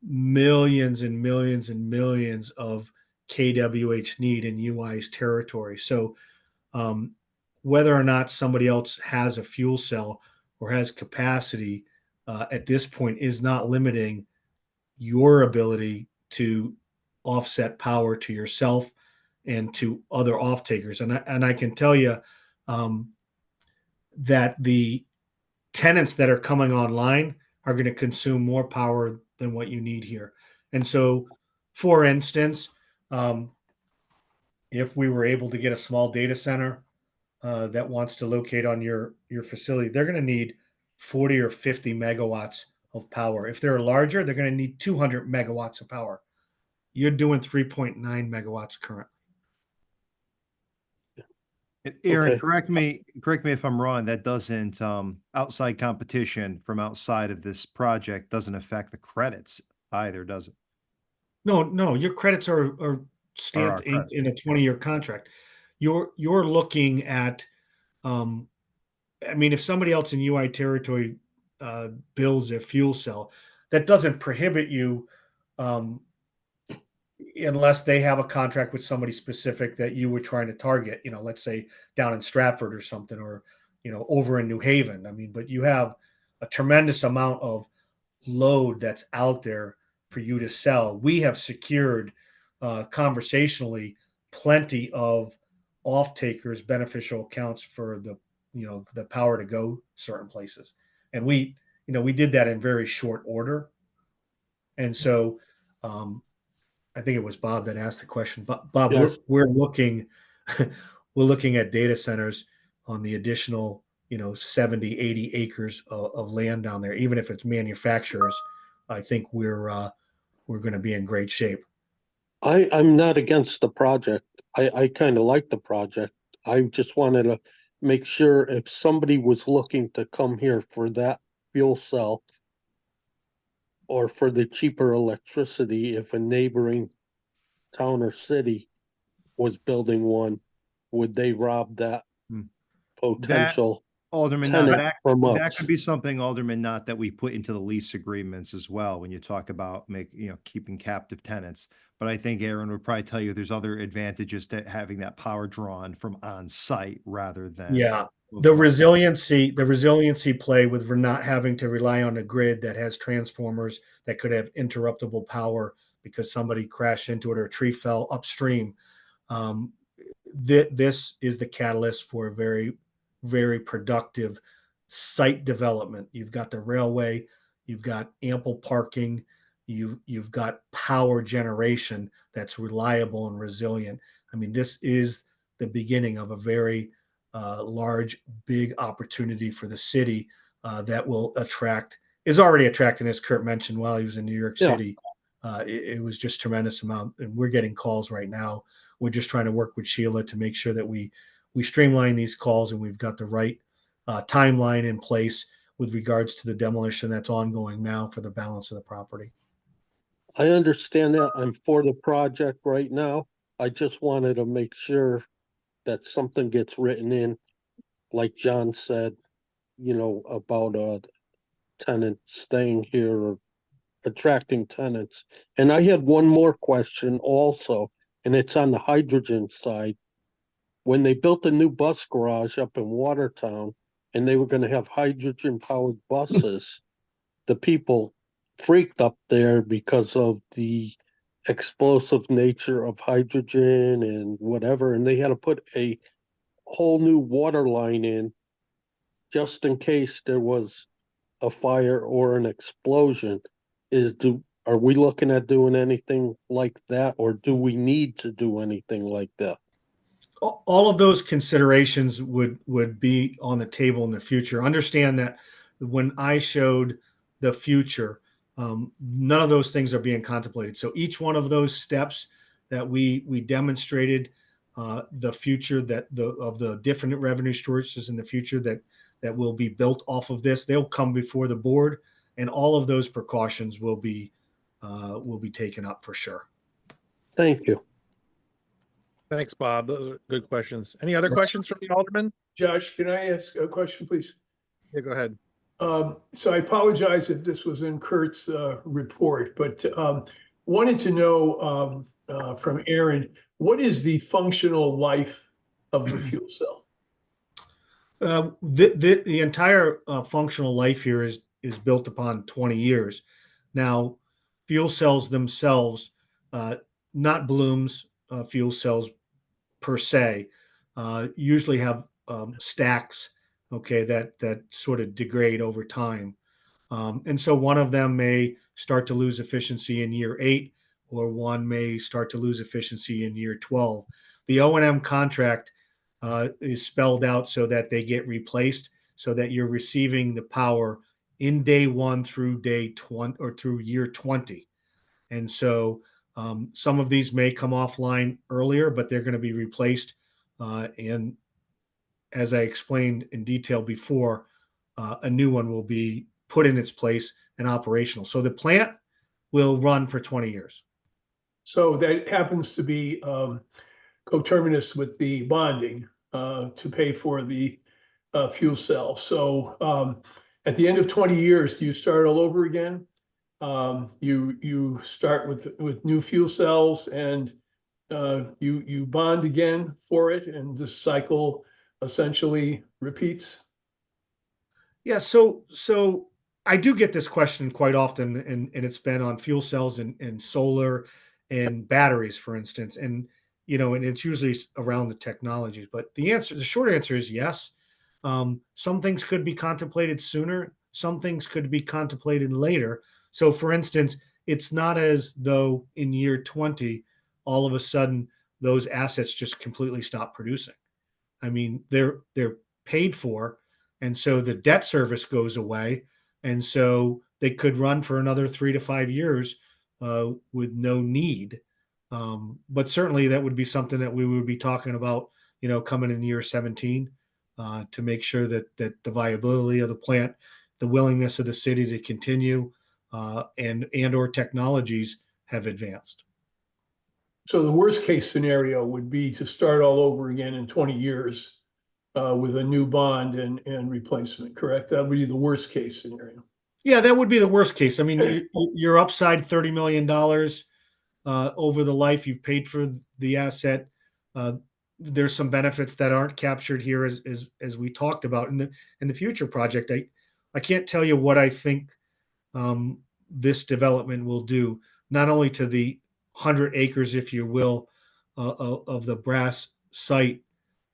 I: millions and millions and millions of KWH need in UI's territory. So whether or not somebody else has a fuel cell or has capacity at this point is not limiting your ability to offset power to yourself and to other off takers. And I can tell you that the tenants that are coming online are going to consume more power than what you need here. And so, for instance, if we were able to get a small data center that wants to locate on your facility, they're going to need 40 or 50 megawatts of power. If they're larger, they're going to need 200 megawatts of power. You're doing 3.9 megawatts currently.
C: Aaron,
L: Okay.
C: correct me if I'm wrong. That doesn't outside competition from outside of this project doesn't affect the credits either, does it?
I: No, your credits are stamped in a 20-year contract. You're looking at, I mean, if somebody else in UI territory builds a fuel cell, that doesn't prohibit you, unless they have a contract with somebody specific that you were trying to target. You know, let's say down in Stratford or something, or over in New Haven. I mean, but you have a tremendous amount of load that's out there for you to sell. We have secured conversationally plenty of off takers, beneficial accounts for the power to go certain places. And we did that in very short order. And so I think it was Bob that asked the question. But Bob,
L: Yes.
I: we're looking we're looking at data centers on the additional 70, 80 acres of land down there. Even if it's manufacturers, I think we're going to be in great shape.
L: I'm not against the project. I kind of like the project. I just wanted to make sure if somebody was looking to come here for that fuel cell or for the cheaper electricity, if a neighboring town or city was building one, would they rob that potential
C: Alderman,
L: tenant from
C: that
L: us?
C: could be something, Alderman, not that we put into the lease agreements as well when you talk about keeping captive tenants. But I think Aaron would probably tell you there's other advantages to having that power drawn from on site rather than
I: the resiliency play with not having to rely on a grid that has transformers that could have interruptible power because somebody crashed into it or a tree fell upstream. This is the catalyst for a very, very productive site development. You've got the railway, you've got ample parking, you've got power generation that's reliable and resilient. I mean, this is the beginning of a very large, big opportunity for the city that will is already attracting, as Kurt mentioned, while he was in New York City. It was just tremendous amount, and we're getting calls right now. We're just trying to work with Sheila to make sure that we streamline these calls and we've got the right timeline in place with regards to the demolition that's ongoing now for the balance of the property.
L: I understand that. I'm for the project right now. I just wanted to make sure that something gets written in, like John said, about a tenant staying here or attracting tenants. And I had one more question also, and it's on the hydrogen side. When they built the new bus garage up in Watertown and they were going to have hydrogen powered buses, the people freaked up there because of the explosive nature of hydrogen and whatever, and they had to put a whole new water line in just in case there was a fire or an explosion. Are we looking at doing anything like that, or do we need to do anything like that?
I: All of those considerations would be on the table in the future. Understand that when I showed the future, none of those things are being contemplated. So each one of those steps that we demonstrated, the future of the different revenue sources in the future that will be built off of this, they'll come before the board, and all of those precautions will be taken up for sure.
L: Thank you.
B: Thanks, Bob. Those are good questions. Any other questions from the Alderman?
M: Josh, can I ask a question, please?
B: Yeah, go ahead.
M: So I apologize if this was in Kurt's report, but wanted to know from Aaron, what is the functional life of the fuel cell?
I: The entire functional life here is built upon 20 years. Now, fuel cells themselves, not Bloom's fuel cells per se, usually have stacks, okay, that sort of degrade over time. And so one of them may start to lose efficiency in year 8, or one may start to lose efficiency in year 12. The O&M contract is spelled out so that they get replaced, so that you're receiving the power in day 1 through day 20 or through year 20. And so some of these may come offline earlier, but they're going to be replaced. And as I explained in detail before, a new one will be put in its place and operational. So the plant will run for 20 years.
M: So that happens to be coterminous with the bonding to pay for the fuel cell. So at the end of 20 years, do you start all over again? You start with new fuel cells, and you bond again for it, and this cycle essentially repeats?
I: Yeah, so I do get this question quite often, and it's been on fuel cells and solar and batteries, for instance. And and it's usually around the technologies. But the short answer is yes. Some things could be contemplated sooner. Some things could be contemplated later. So, for instance, it's not as though in year 20, all of a sudden, those assets just completely stop producing. I mean, they're paid for, and so the debt service goes away, and so they could run for another 3 to 5 years with no need. But certainly, that would be something that we would be talking about, coming in year 17, to make sure that the viability of the plant, the willingness of the city to continue, and or technologies have advanced.
M: So the worst case scenario would be to start all over again in 20 years with a new bond and replacement, correct? That would be the worst case scenario.
I: Yeah, that would be the worst case. I mean, you're upside $30 million over the life you've paid for the asset. There's some benefits that aren't captured here as we talked about in the future project. I can't tell you what I think this development will do, not only to the 100 acres, if you will, of the brass site,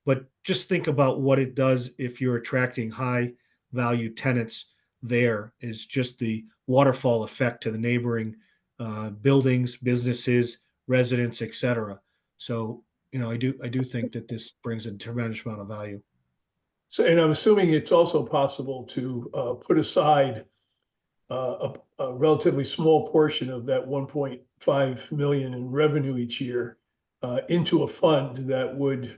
I: but just think about what it does if you're attracting high value tenants. There is just the waterfall effect to the neighboring buildings, businesses, residents, etc. So, I do think that this brings a tremendous amount of value.
M: So, and I'm assuming it's also possible to put aside a relatively small portion of that 1.5 million in revenue each year into a fund that would,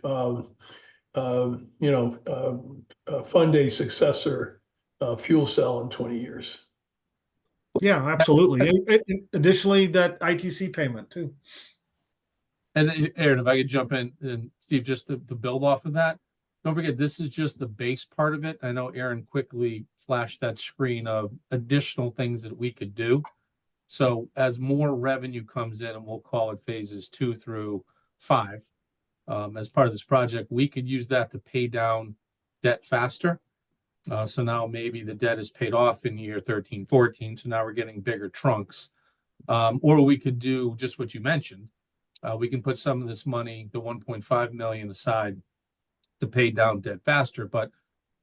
M: fund a successor fuel cell in 20 years.
I: Yeah, absolutely. And additionally, that ITC payment too.
H: And Aaron, if I could jump in, and Steve, just to build off of that, don't forget, this is just the base part of it. I know Aaron quickly flashed that screen of additional things that we could do. So as more revenue comes in, and we'll call it phases 2 through 5, as part of this project, we could use that to pay down debt faster. So now maybe the debt is paid off in year 13, 14. So now we're getting bigger trunks. Or we could do just what you mentioned. We can put some of this money, the 1.5 million aside to pay down debt faster, but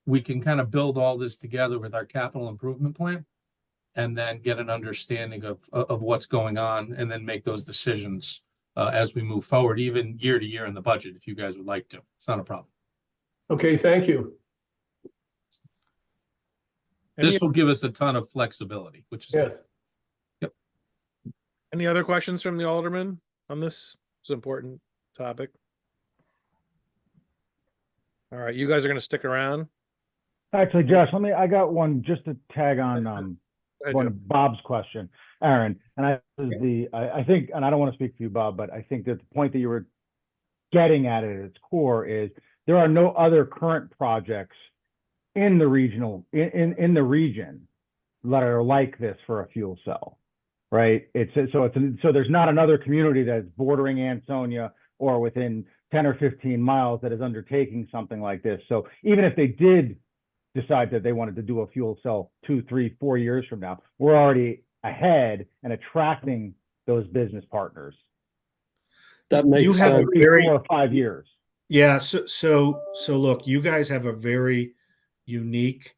H: we can kind of build all this together with our capital improvement plan and then get an understanding of what's going on and then make those decisions as we move forward, even year to year in the budget, if you guys would like to. It's not a problem.
M: Okay, thank you.
H: This will give us a ton of flexibility, which is
M: Yes.
H: Yep.
B: Any other questions from the alderman on this? It's an important topic. All right, you guys are going to stick around.
N: Actually, Josh, I got one just to tag on one of Bob's question, Aaron. And I think, and I don't want to speak for you, Bob, but I think that the point that you were getting at it at its core is there are no other current projects in the region that are like this for a fuel cell, right? So there's not another community that's bordering Ansonia or within 10 or 15 miles that is undertaking something like this. So even if they did decide that they wanted to do a fuel cell 2, 3, 4 years from now, we're already ahead and attracting those business partners.
L: That makes
N: you have
L: sense.
N: 3, 4, or 5 years.
I: Yeah. So look, you guys have a very unique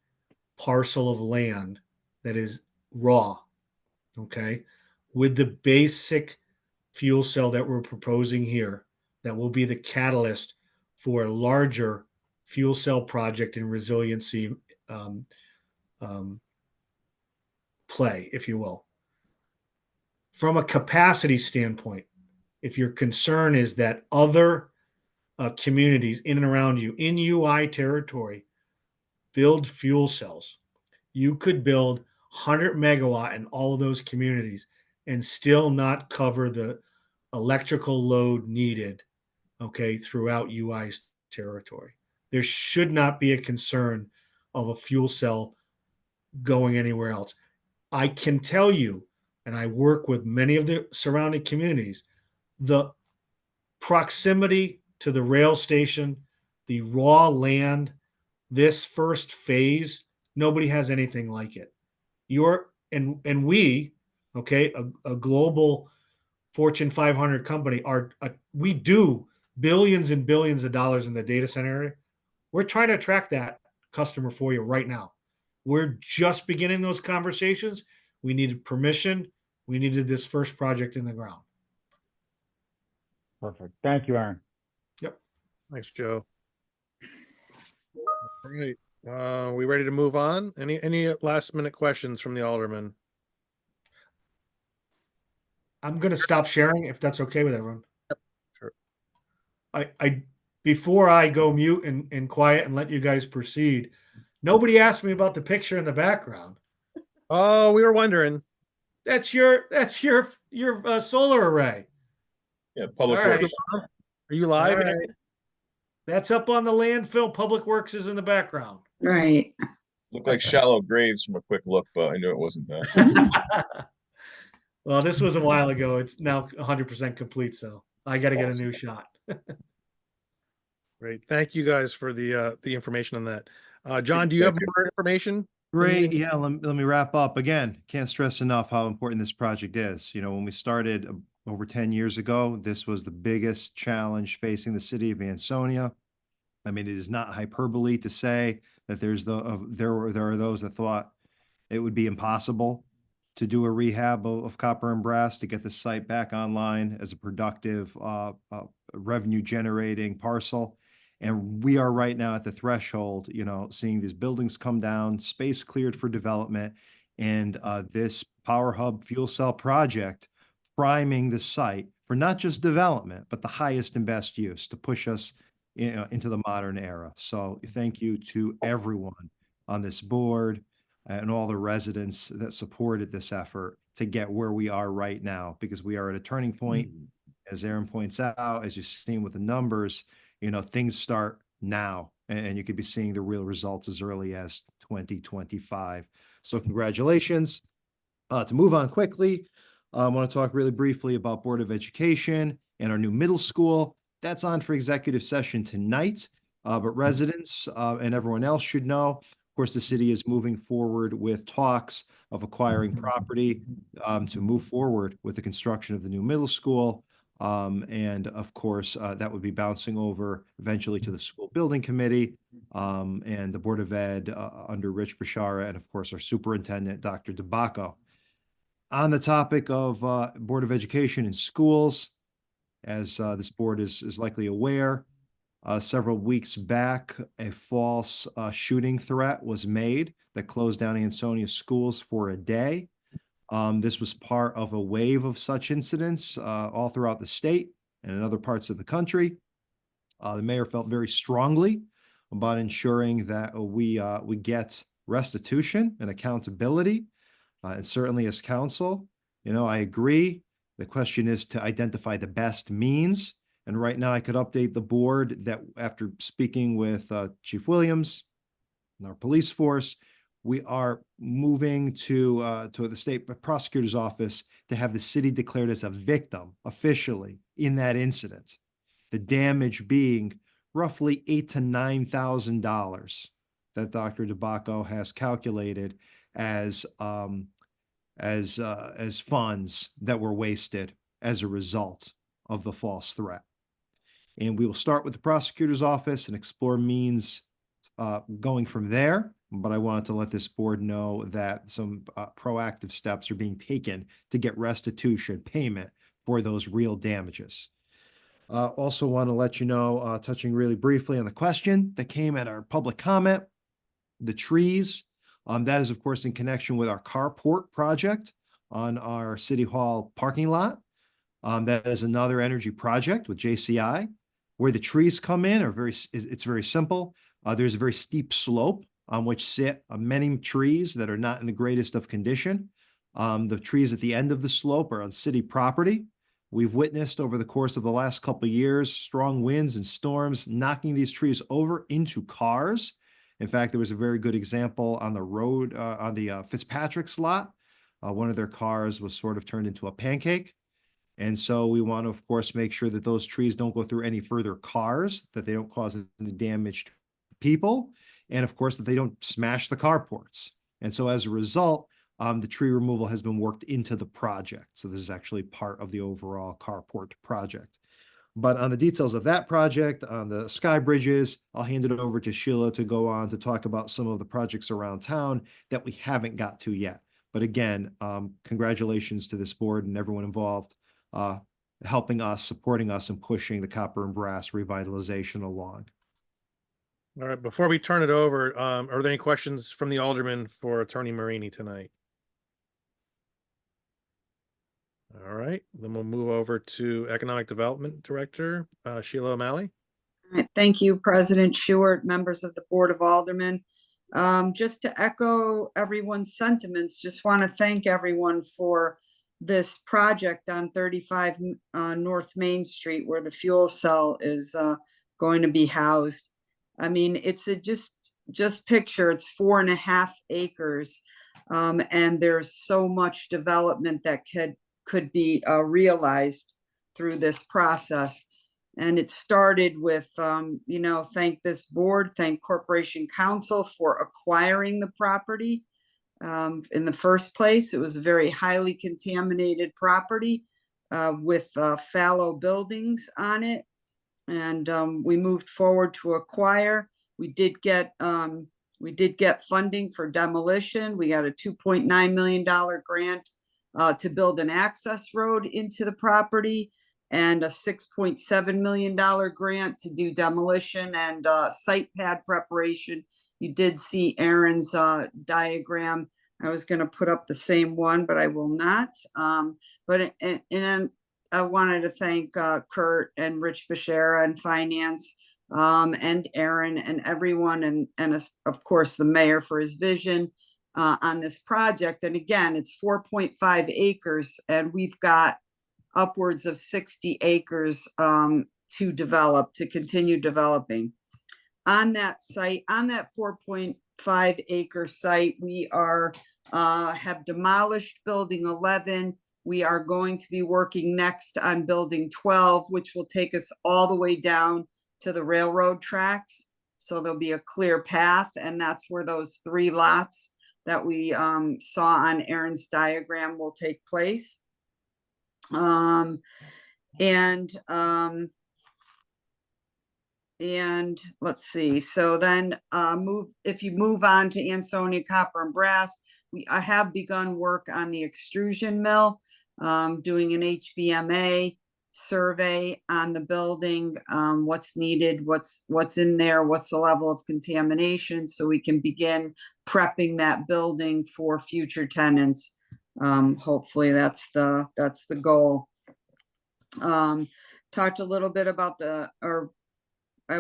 I: parcel of land that is raw. Okay. With the basic fuel cell that we're proposing here, that will be the catalyst for a larger fuel cell project and resiliency play, if you will. From a capacity standpoint, if your concern is that other communities in and around you in UI territory build fuel cells, you could build 100 megawatt in all of those communities and still not cover the electrical load needed, okay, throughout UI's territory. There should not be a concern of a fuel cell going anywhere else. I can tell you, and I work with many of the surrounding communities, the proximity to the rail station, the raw land, this first phase, nobody has anything like it. We, okay, a global Fortune 500 company, we do billions and billions of dollars in the data center area. We're trying to attract that customer for you right now. We're just beginning those conversations. We needed permission. We needed this first project in the ground.
N: Perfect. Thank you, Aaron.
I: Yep.
B: Thanks, Joe. All right. We ready to move on? Any last minute questions from the alderman?
I: I'm going to stop sharing if that's okay with everyone.
B: Yep. Sure.
I: I before I go mute and quiet and let you guys proceed, nobody asked me about the picture in the background.
B: Oh, we were wondering.
I: That's your solar array.
J: Yeah, Public
I: All right.
J: Works.
B: Are you live?
I: All right. That's up on the landfill. Public Works is in the background.
K: Right.
J: Looked like shallow graves from a quick look, but I knew it wasn't that.
I: Well, this was a while ago. It's now 100% complete, so I got to get a new shot.
B: Great. Thank you guys for the information on that. John, do you have more information?
C: Great. Yeah. Let me wrap up. Again, can't stress enough how important this project is. You know, when we started over 10 years ago, this was the biggest challenge facing the city of Ansonia. I mean, it is not hyperbole to say that there are those that thought it would be impossible to do a rehab of copper and brass to get the site back online as a productive revenue generating parcel. And we are right now at the threshold, you know, seeing these buildings come down, space cleared for development, and this Power Hub fuel cell project priming the site for not just development, but the highest and best use to push us into the modern era. So thank you to everyone on this board and all the residents that supported this effort to get where we are right now, because we are at a turning point. As Aaron points out, as you've seen with the numbers, you know, things start now, and you could be seeing the real results as early as 2025. So congratulations. To move on quickly, I want to talk really briefly about Board of Education and our new middle school. That's on for executive session tonight, but residents and everyone else should know Of course, the city is moving forward with talks of acquiring property to move forward with the construction of the new middle school. And of course, that would be bouncing over eventually to the school building committee and the Board of Ed under Rich Bashara, and of course, our superintendent, Dr. DeBacco. On the topic of Board of Education and schools, as this board is likely aware, several weeks back, a false shooting threat was made that closed down Ansonia schools for a day. This was part of a wave of such incidents all throughout the state and in other parts of the country. The mayor felt very strongly about ensuring that we get restitution and accountability. And certainly as council, I agree. The question is to identify the best means. And right now I could update the board that after speaking with Chief Williams and our police force, we are moving to the state prosecutor's office to have the city declared as a victim officially in that incident. The damage being roughly $8,000 to $9,000 that Dr. DeBacco has calculated as funds that were wasted as a result of the false threat. And we will start with the prosecutor's office and explore means going from there. But I wanted to let this board know that some proactive steps are being taken to get restitution payment for those real damages. Also want to let you know, touching really briefly on the question that came at our public comment, the trees. That is, of course, in connection with our carport project on our City Hall parking lot. That is another energy project with JCI. Where the trees come in it's very simple. There's a very steep slope on which sit many trees that are not in the greatest of condition. The trees at the end of the slope are on city property. We've witnessed over the course of the last couple of years, strong winds and storms knocking these trees over into cars. In fact, there was a very good example on the road, on the Fitzpatrick's lot. One of their cars was sort of turned into a pancake. And so we want to, of course, make sure that those trees don't go through any further cars, that they don't cause any damage to people, and of course, that they don't smash the carports. And so as a result, the tree removal has been worked into the project. So this is actually part of the overall carport project. But on the details of that project, on the sky bridges, I'll hand it over to Sheila to go on to talk about some of the projects around town that we haven't got to yet. But again, congratulations to this board and everyone involved, helping us, supporting us, and pushing the copper and brass revitalization along.
B: All right, before we turn it over, are there any questions from the alderman for Attorney Marini tonight? All right, then we'll move over to Economic Development Director, Sheila O'Malley.
K: All right, thank you, President Stewart, members of the Board of Aldermen. Just to echo everyone's sentiments, just want to thank everyone for this project on 35 North Main Street where the fuel cell is going to be housed. I mean, it's just picture, it's 4.5 acres, and there's so much development that could be realized through this process. And it started with, thank this board, thank Corporation Council for acquiring the property. In the first place, it was a very highly contaminated property with fallow buildings on it. And we moved forward to acquire. We did get funding for demolition. We got a $2.9 million grant to build an access road into the property, and a $6.7 million grant to do demolition and site pad preparation. You did see Aaron's diagram. I was going to put up the same one, but I will not. And I wanted to thank Kurt and Rich Bashara and Finance and Aaron and everyone, and of course the mayor for his vision on this project. And again, it's 4.5 acres, and we've got upwards of 60 acres to develop, to continue developing. On that site, on that 4.5 acre site, we have demolished building 11. We are going to be working next on building 12, which will take us all the way down to the railroad tracks. So there'll be a clear path, and that's where those 3 lots that we saw on Aaron's diagram will take place. And let's see, so then if you move on to Ansonia Copper and Brass, I have begun work on the extrusion mill, doing an HBMA survey on the building, what's needed, what's in there, what's the level of contamination, so we can begin prepping that building for future tenants. Hopefully that's the goal. Talked a little bit about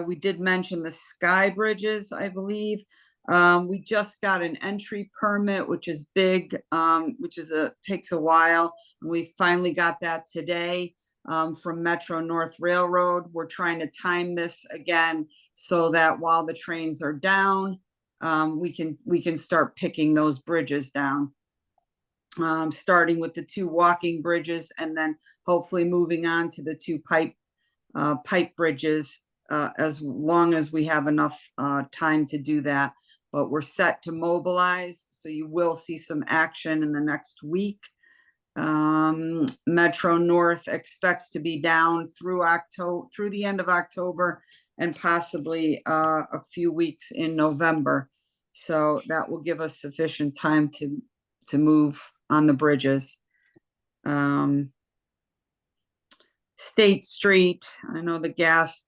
K: we did mention the sky bridges, I believe. We just got an entry permit, which is big, takes a while. We finally got that today from Metro North Railroad. We're trying to time this again so that while the trains are down, we can start picking those bridges down. Starting with the 2 walking bridges and then hopefully moving on to the 2 pipe bridges, as long as we have enough time to do that. But we're set to mobilize, so you will see some action in the next week. Metro North expects to be down through the end of October and possibly a few weeks in November. So that will give us sufficient time to move on the bridges. State Street, I know the gas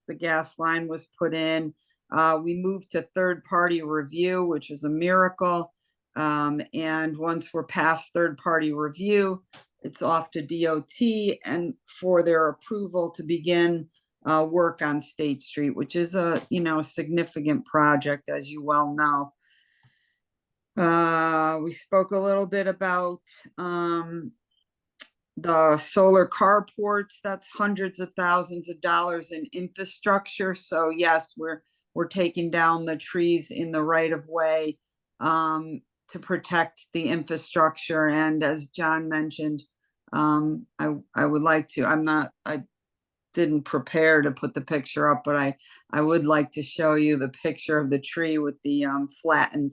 K: line was put in. We moved to third-party review, which is a miracle. And once we're past third-party review, it's off to DOT and for their approval to begin work on State Street, which is a significant project, as you well know. We spoke a little bit about the solar carports. That's hundreds of thousands of dollars in infrastructure. So yes, we're taking down the trees in the right of way to protect the infrastructure. And as John mentioned, I would like to, I didn't prepare to put the picture up, but I would like to show you the picture of the tree with the flattened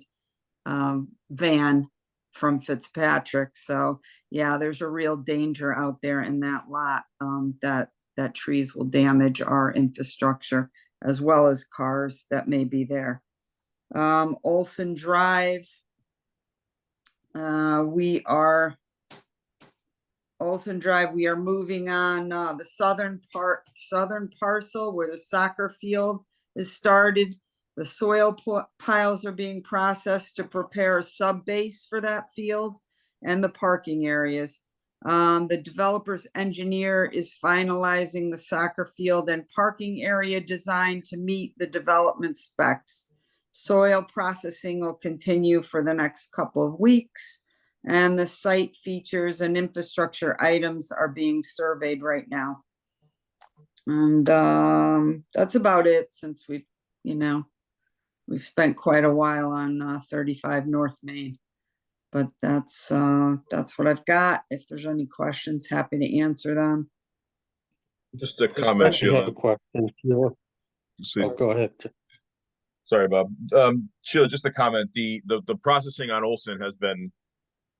K: van from Fitzpatrick. So yeah, there's a real danger out there in that lot, that trees will damage our infrastructure as well as cars that may be there. Olson Drive, we are moving on the southern parcel where the soccer field is started. The soil piles are being processed to prepare a sub base for that field and the parking areas. The developer's engineer is finalizing the soccer field and parking area design to meet the development specs. Soil processing will continue for the next couple of weeks, and the site features and infrastructure items are being surveyed right now. And that's about it, since we've spent quite a while on 35 North Main. But that's what I've got. If there's any questions, happy to answer them.
J: Just a comment, Sheila.
L: I have a question, Sheila. Oh, go ahead.
J: Sorry, Bob. Sheila, just a comment. The processing on Olson has been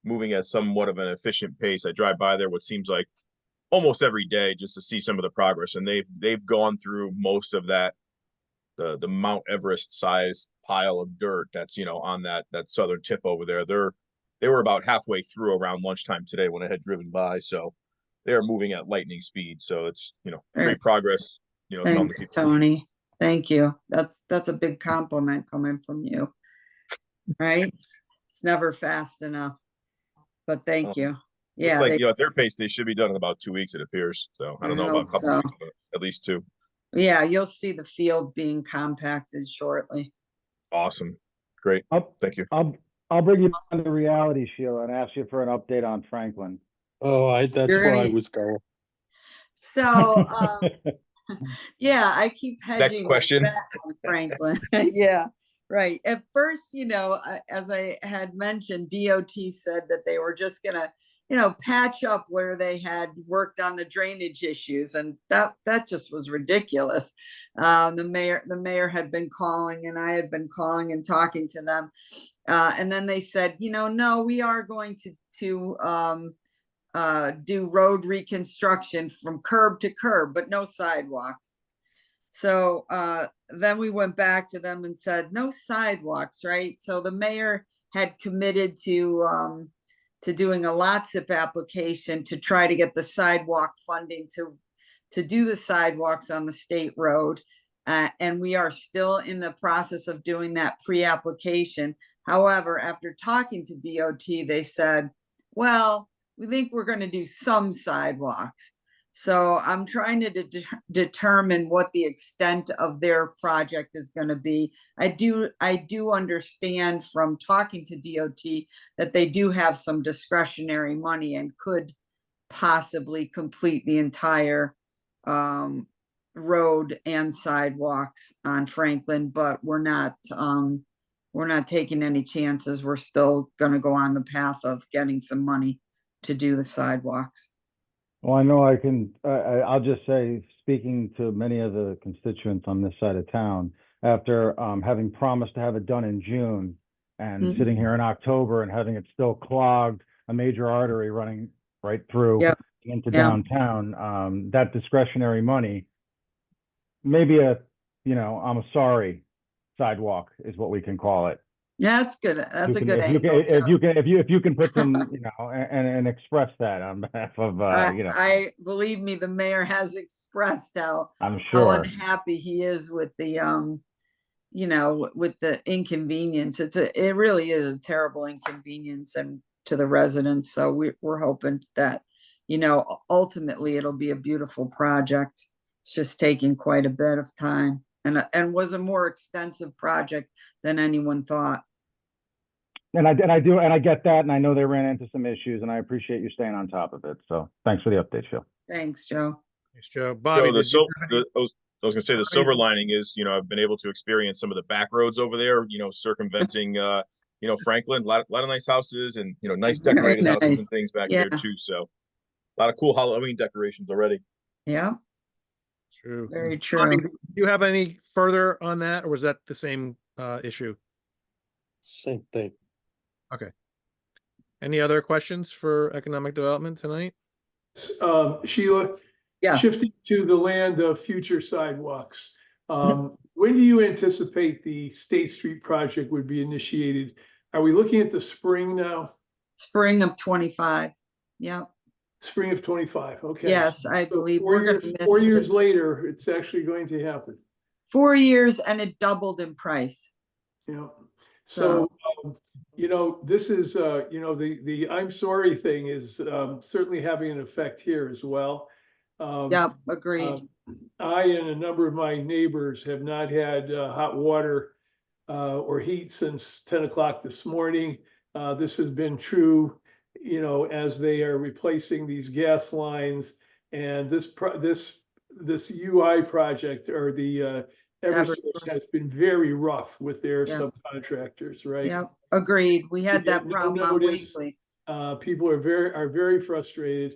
J: moving at somewhat of an efficient pace. I drive by there what seems like almost every day just to see some of the progress, and they've gone through most of that, the Mount Everest sized pile of dirt that's on that southern tip over there. They were about halfway through around lunchtime today when I had driven by, so they are moving at lightning speed. So it's great progress.
K: Thanks, Tony. Thank you. That's a big compliment coming from you. Right? It's never fast enough. But thank you. Yeah.
J: It's like, at their pace, they should be done in about 2 weeks, it appears. So I don't know about a couple weeks, but at least 2.
K: Yeah, you'll see the field being compacted shortly.
J: Awesome. Great. Thank you.
N: I'll bring you down to reality, Sheila, and ask you for an update on Franklin.
L: Oh, that's where I was going.
K: So, yeah, I keep hedging.
J: Next question.
K: On Franklin. Yeah, right. At first, as I had mentioned, DOT said that they were just gonna patch up where they had worked on the drainage issues, and that just was ridiculous. The mayor had been calling, and I had been calling and talking to them, and then they said, no, we are going to do road reconstruction from curb to curb, but no sidewalks. So then we went back to them and said, no sidewalks, right? So the mayor had committed to doing a lot zip application to try to get the sidewalk funding to do the sidewalks on the state road. And we are still in the process of doing that pre-application. However, after talking to DOT, they said, well, we think we're going to do some sidewalks. So I'm trying to determine what the extent of their project is going to be. I do understand from talking to DOT that they do have some discretionary money and could possibly complete the entire road and sidewalks on Franklin, but we're not taking any chances. We're still going to go on the path of getting some money to do the sidewalks.
N: Well, I know I'll just say, speaking to many of the constituents on this side of town, after having promised to have it done in June and sitting here in October and having it still clogged, a major artery running right through into downtown, that discretionary money, maybe I'm sorry sidewalk is what we can call it.
K: Yeah, that's good. That's a good
N: angle. If you can put some, and express that on behalf of,
K: I believe me, the mayor has expressed how unhappy he is with the, with the inconvenience. It really is a terrible inconvenience and to the residents. So we're hoping that, ultimately it'll be a beautiful project. It's just taking quite a bit of time. And was a more extensive project than anyone thought.
N: And I get that, and I know they ran into some issues, and I appreciate you staying on top of it. So thanks for the update, Joe.
K: Thanks, Joe.
B: Thanks, Joe. Bobby,
J: I was gonna say the silver lining is, I've been able to experience some of the back roads over there, circumventing, Franklin, a lot of nice houses and, nice decorated houses and things back there too. So a lot of cool Halloween decorations already.
K: Yeah.
B: True.
K: Very true.
B: Bobby, do you have any further on that, or was that the same issue?
L: Same thing.
B: Okay. Any other questions for economic development tonight?
M: Sheila,
K: yes.
M: Shifting to the land of future sidewalks, when do you anticipate the State Street project would be initiated? Are we looking at the spring now?
K: Spring of 25. Yeah.
M: Spring of 25. Okay.
K: Yes, I believe
M: we're going to 4 years later, it's actually going to happen.
K: 4 years, and it doubled in price.
M: Yeah. So, this is, the I'm sorry thing is certainly having an effect here as well.
K: Agreed.
M: I and a number of my neighbors have not had hot water or heat since 10 o'clock this morning. This has been true, as they are replacing these gas lines, and this UI project, or the Eversource, has been very rough with their subcontractors, right?
K: Yeah, agreed. We had that problem on Weekly.
M: People are very frustrated.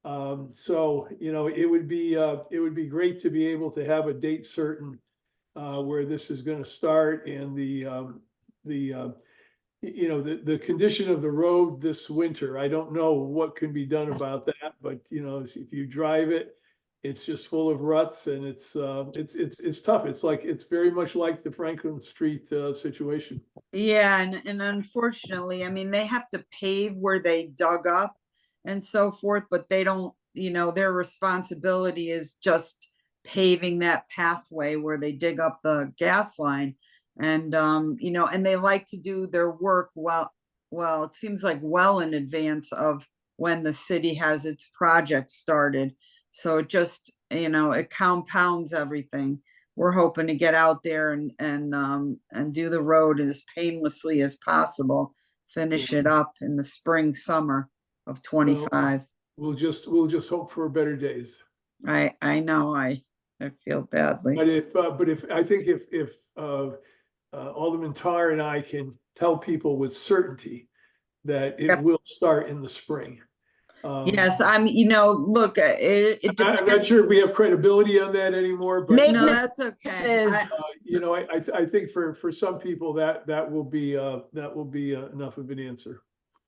M: So it would be great to be able to have a date certain where this is going to start, and the condition of the road this winter. I don't know what can be done about that, but if you drive it, it's just full of ruts, and it's tough. It's very much like the Franklin Street situation.
K: Yeah, and unfortunately, I mean, they have to pave where they dug up and so forth, but they don't, their responsibility is just paving that pathway where they dig up the gas line. And, and they like to do their work well, it seems like well in advance of when the city has its project started. So it just, it compounds everything. We're hoping to get out there and do the road as painlessly as possible, finish it up in the spring, summer of 25.
M: We'll just hope for better days.
K: I know, I feel badly.
M: But if Alderman Tarr and I can tell people with certainty that it will start in the spring,
K: Yes, look, it
M: I'm not sure if we have credibility on that anymore, but
K: No, that's okay.
M: I think for some people that will be enough of an answer.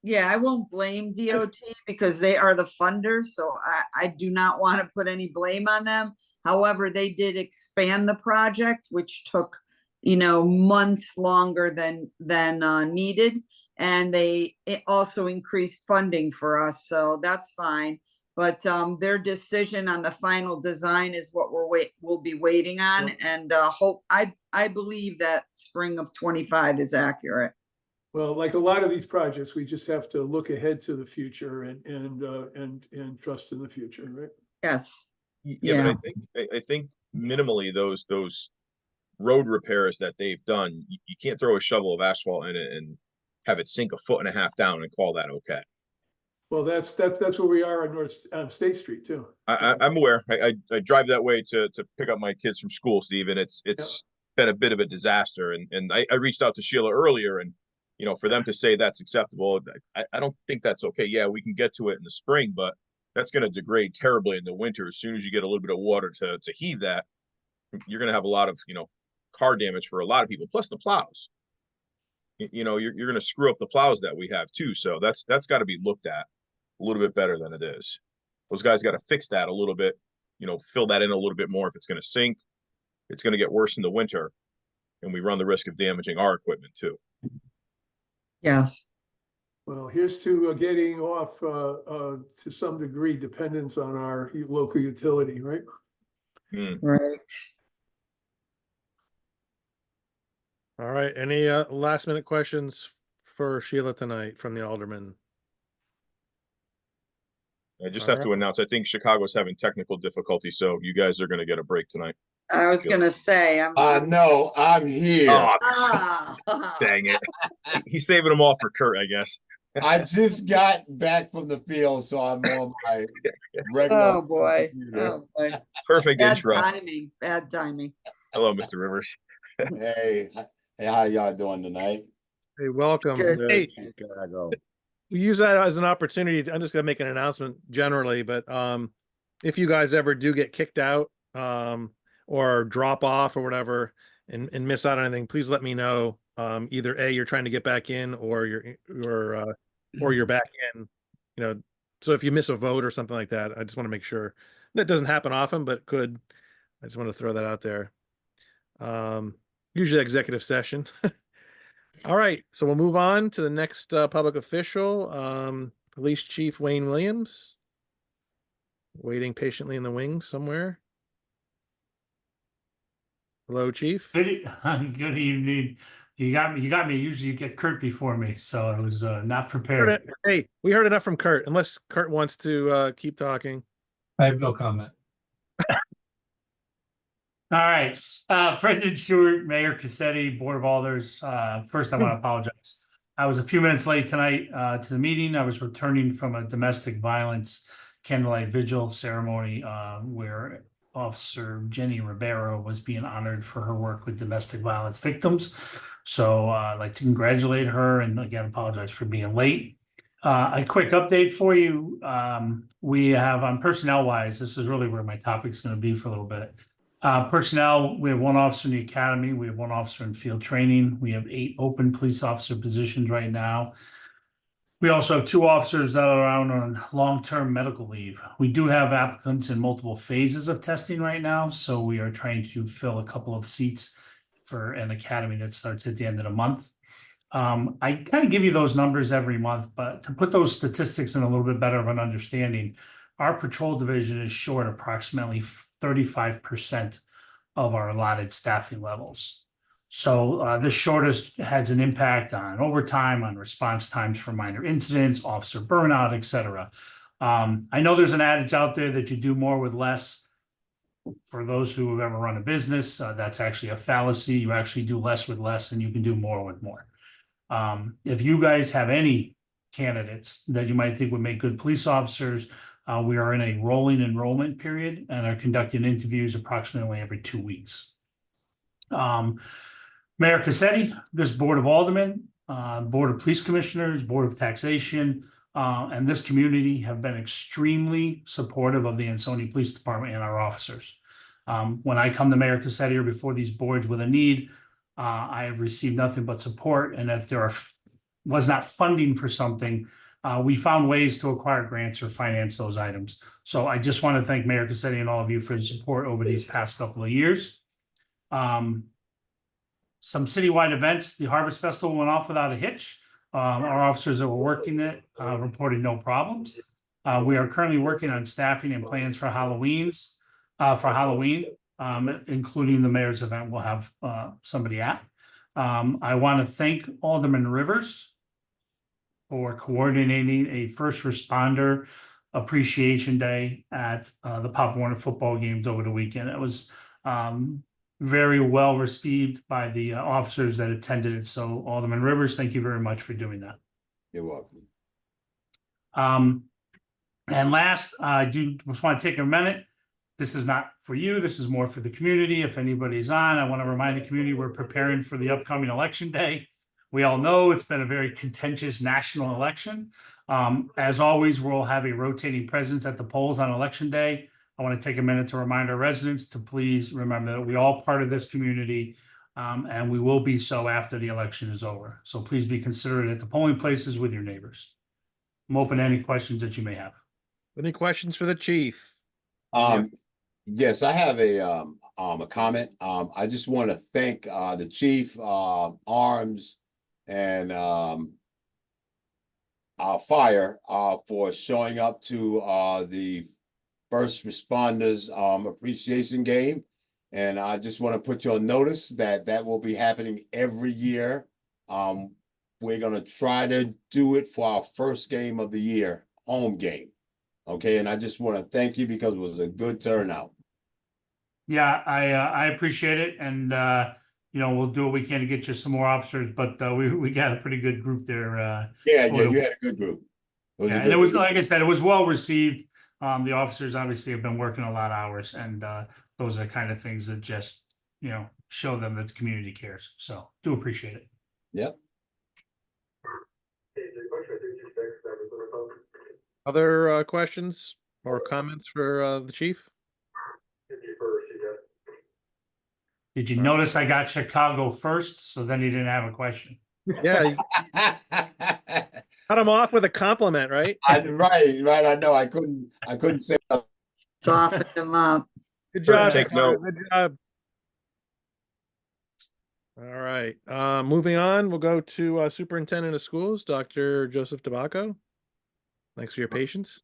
K: Yeah, I won't blame DOT because they are the funders, so I do not want to put any blame on them. However, they did expand the project, which took, months longer than needed. And it also increased funding for us, so that's fine. But their decision on the final design is what we'll be waiting on, and I believe that spring of 25 is accurate.
M: Well, like a lot of these projects, we just have to look ahead to the future and trust in the future, right?
K: Yes.
J: Yeah, but I think minimally those road repairs that they've done, you can't throw a shovel of asphalt in it and have it sink 1.5 feet down and call that okay.
M: Well, that's where we are on State Street too.
J: I'm aware. I drive that way to pick up my kids from school, Steve, and it's been a bit of a disaster. And I reached out to Sheila earlier, and for them to say that's acceptable, I don't think that's okay. Yeah, we can get to it in the spring, but that's going to degrade terribly in the winter. As soon as you get a little bit of water to heave that, you're going to have a lot of car damage for a lot of people. Plus the plows. You're going to screw up the plows that we have too. So that's got to be looked at a little bit better than it is. Those guys got to fix that a little bit. Fill that in a little bit more. If it's going to sink, it's going to get worse in the winter, and we run the risk of damaging our equipment too.
K: Yes.
M: Well, here's to getting off to some degree dependence on our local utility, right?
K: Right.
B: All right. Any last minute questions for Sheila tonight from the Aldermen?
J: I just have to announce, I think Chicago's having technical difficulties, so you guys are going to get a break tonight.
K: I was going to say,
D: no, I'm here.
J: Oh, dang it. He's saving them all for Kurt, I guess.
D: I just got back from the field, so I'm on my regular.
K: Oh boy.
J: Perfect
K: Bad
J: intro.
K: Bad timing.
J: Hello, Mr. Rivers.
D: Hey, how y'all doing tonight?
B: Hey, welcome.
K: Good.
B: Hey,
D: Chicago.
B: we use that as an opportunity. I'm just going to make an announcement generally, but if you guys ever do get kicked out or drop off or whatever and miss out on anything, please let me know. Either A, you're trying to get back in, or you're back in. So if you miss a vote or something like that, I just want to make sure. That doesn't happen often, but it could. I just want to throw that out there. Usually executive session. All right, so we'll move on to the next public official, Police Chief Wayne Williams, waiting patiently in the wings somewhere. Hello, Chief.
O: Good evening. You got me. Usually you get Kurt before me, so I was not prepared.
B: Hey, we heard enough from Kurt, unless Kurt wants to keep talking.
O: I have no comment. All right. President Stewart, Mayor Cassetti, Board of Alders. First, I want to apologize. I was a few minutes late tonight to the meeting. I was returning from a domestic violence candlelight vigil ceremony where Officer Jenny Ribeiro was being honored for her work with domestic violence victims. So I'd like to congratulate her and again apologize for being late. A quick update for you. We have on personnel wise, this is really where my topic's going to be for a little bit. Personnel, we have 1 officer in the academy. We have 1 officer in field training. We have 8 open police officer positions right now. We also have 2 officers that are out on long-term medical leave. We do have applicants in multiple phases of testing right now. So we are trying to fill a couple of seats for an academy that starts at the end of the month. I kind of give you those numbers every month, but to put those statistics in a little bit better of an understanding, our patrol division is short approximately 35% of our allotted staffing levels. So this shortage has an impact on overtime, on response times for minor incidents, officer burnout, et cetera. I know there's an adage out there that you do more with less. For those who have ever run a business, that's actually a fallacy. You actually do less with less and you can do more with more. If you guys have any candidates that you might think would make good police officers, we are in a rolling enrollment period and are conducting interviews approximately every 2 weeks. Mayor Cassetti, this Board of Aldermen, Board of Police Commissioners, Board of Taxation, and this community have been extremely supportive of the Ansonia Police Department and our officers. When I come to Mayor Cassetti or before these boards with a need, I have received nothing but support. And if there was not funding for something, we found ways to acquire grants or finance those items. So I just want to thank Mayor Cassetti and all of you for the support over these past couple of years. Some citywide events, the Harvest Festival went off without a hitch. Our officers that were working it reported no problems. We are currently working on staffing and plans for Halloween, including the mayor's event. We'll have somebody at. I want to thank Alderman Rivers for coordinating a first responder appreciation day at the Pop Warner football games over the weekend. It was very well received by the officers that attended it. So Alderman Rivers, thank you very much for doing that.
D: You're welcome.
O: And last, I do just want to take a minute. This is not for you. This is more for the community. If anybody's on, I want to remind the community we're preparing for the upcoming election day. We all know it's been a very contentious national election. As always, we'll have a rotating presence at the polls on election day. I want to take a minute to remind our residents to please remember that we're all part of this community, and we will be so after the election is over. So please be considerate at the polling places with your neighbors. I'm open to any questions that you may have.
B: Any questions for the chief?
D: Yes, I have a comment. I just want to thank the chief, arms, and our fire for showing up to the first responders appreciation game. And I just want to put you on notice that that will be happening every year. We're going to try to do it for our first game of the year, home game. Okay, and I just want to thank you because it was a good turnout.
O: Yeah, I appreciate it, and you know, we'll do what we can to get you some more officers. But we got a pretty good group there.
D: Yeah, you had a good group.
O: And it was, like I said, it was well received. The officers obviously have been working a lot of hours, and those are the kind of things that just, you know, show them that the community cares. So do appreciate it.
D: Yep.
B: Other questions or comments for the chief?
O: Did you notice I got Chicago first? So then he didn't have a question.
B: Yeah. Cut him off with a compliment, right?
D: Right. I know. I couldn't say.
K: Soften him up.
B: Good job.
J: Take note.
B: Good job. All right. Moving on, we'll go to Superintendent of Schools, Dr. Joseph Tabacco. Thanks for your patience.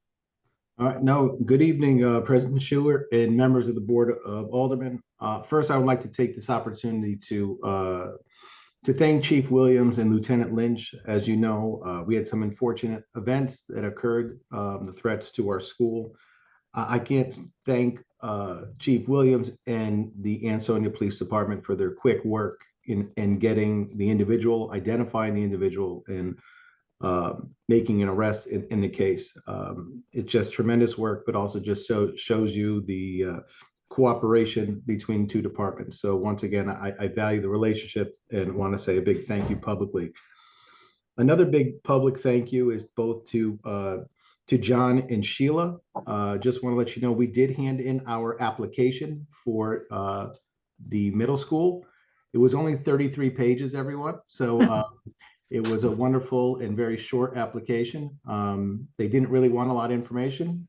P: No, good evening, President Schuert and members of the Board of Aldermen. First, I would like to take this opportunity to thank Chief Williams and Lieutenant Lynch. As you know, we had some unfortunate events that occurred, the threats to our school. I can't thank Chief Williams and the Ansonia Police Department for their quick work in getting the individual, identifying the individual, and making an arrest in the case. It's just tremendous work, but also just shows you the cooperation between two departments. So once again, I value the relationship and want to say a big thank you publicly. Another big public thank you is both to John and Sheila. Just want to let you know we did hand in our application for the middle school. It was only 33 pages, everyone. So it was a wonderful and very short application. They didn't really want a lot of information.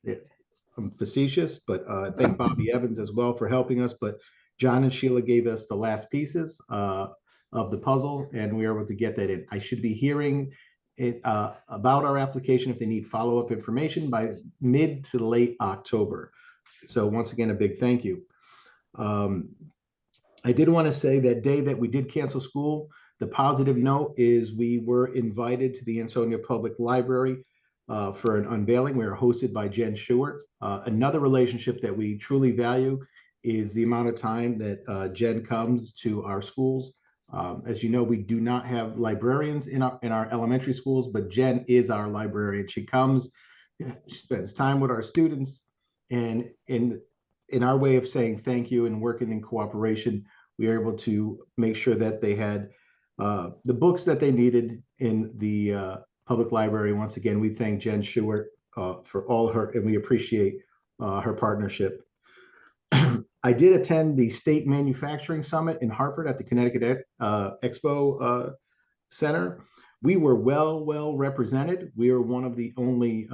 P: I'm facetious, but thank Bobby Evans as well for helping us. But John and Sheila gave us the last pieces of the puzzle, and we were able to get that in. I should be hearing it about our application if they need follow-up information by mid to late October. So once again, a big thank you. I did want to say that day that we did cancel school, the positive note is we were invited to the Ansonia Public Library for an unveiling. We were hosted by Jen Schuert. Another relationship that we truly value is the amount of time that Jen comes to our schools. As you know, we do not have librarians in our elementary schools, but Jen is our librarian. She comes, she spends time with our students, and in our way of saying thank you and working in cooperation, we are able to make sure that they had the books that they needed in the Public Library. Once again, we thank Jen Stewart for all her, and we appreciate her partnership. I did attend the State Manufacturing Summit in Hartford at the Connecticut Expo Center. We were well represented. We are one of the only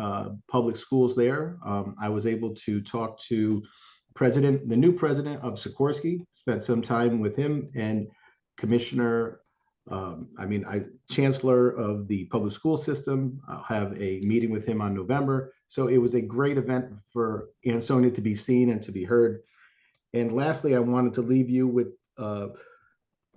P: public schools there. I was able to talk to the new president of Sikorsky, spent some time with him, and Commissioner, Chancellor of the public school system. I'll have a meeting with him on November. So it was a great event for Ansonia to be seen and to be heard. And lastly, I wanted to leave you with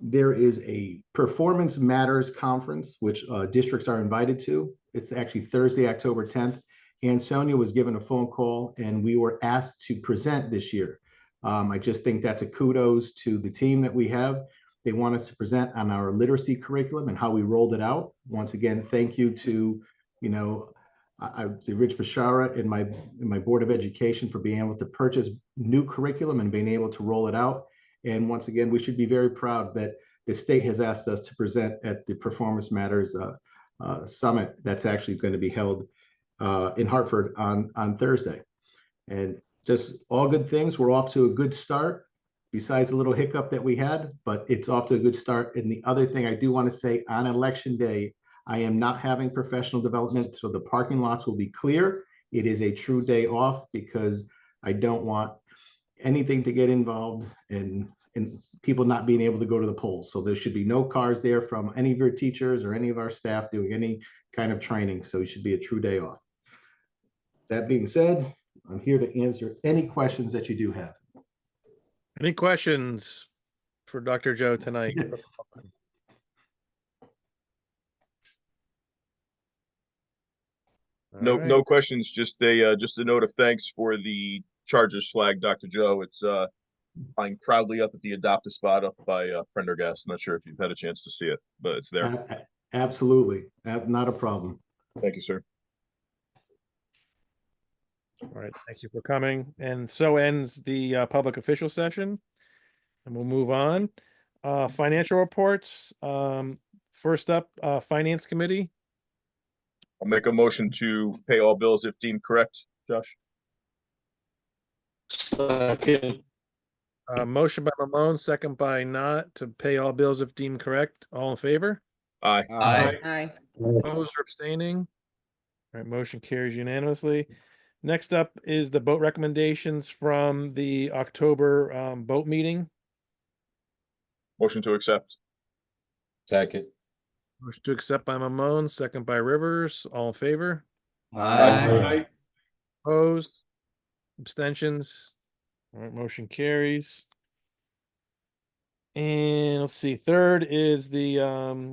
P: there is a Performance Matters Conference, which districts are invited to. It's actually Thursday, October 10th. Ansonia was given a phone call and we were asked to present this year. I just think that's a kudos to the team that we have. They want us to present on our literacy curriculum and how we rolled it out. Once again, thank you to, Rich Bashara and my Board of Education for being able to purchase new curriculum and being able to roll it out. And once again, we should be very proud that the state has asked us to present at the Performance Matters Summit that's actually going to be held in Hartford on Thursday. And just all good things. We're off to a good start, besides a little hiccup that we had, but it's off to a good start. And the other thing I do want to say, on Election Day, I am not having professional development, so the parking lots will be clear. It is a true day off because I don't want anything to get involved in people not being able to go to the polls. So there should be no cars there from any of your teachers or any of our staff doing any kind of training. So it should be a true day off. That being said, I'm here to answer any questions that you do have.
B: Any questions for Dr. Joe tonight?
J: No questions. Just a note of thanks for the Chargers flag, Dr. Joe. It's lying proudly up at the adopt-a spot up by Prendergast. I'm not sure if you've had a chance to see it, but it's there.
P: Absolutely, not a problem.
J: Thank you, sir.
B: All right, thank you for coming. And so ends the public official session. And we'll move on. Financial reports. First up, Finance Committee.
J: I'll make a motion to pay all bills if deemed correct. Josh?
L: Second.
B: Motion by Mamone, second by Not, to pay all bills if deemed correct. All in favor?
J: Aye.
K: Aye.
B: Opposed or abstaining? All right, motion carries unanimously. Next up is the boat recommendations from the October boat meeting.
J: Motion to accept.
D: Second.
B: Motion to accept by Mamone, second by Rivers. All in favor?
J: Aye.
B: Opposed? Abstentions? All right, motion carries. And let's see, third is the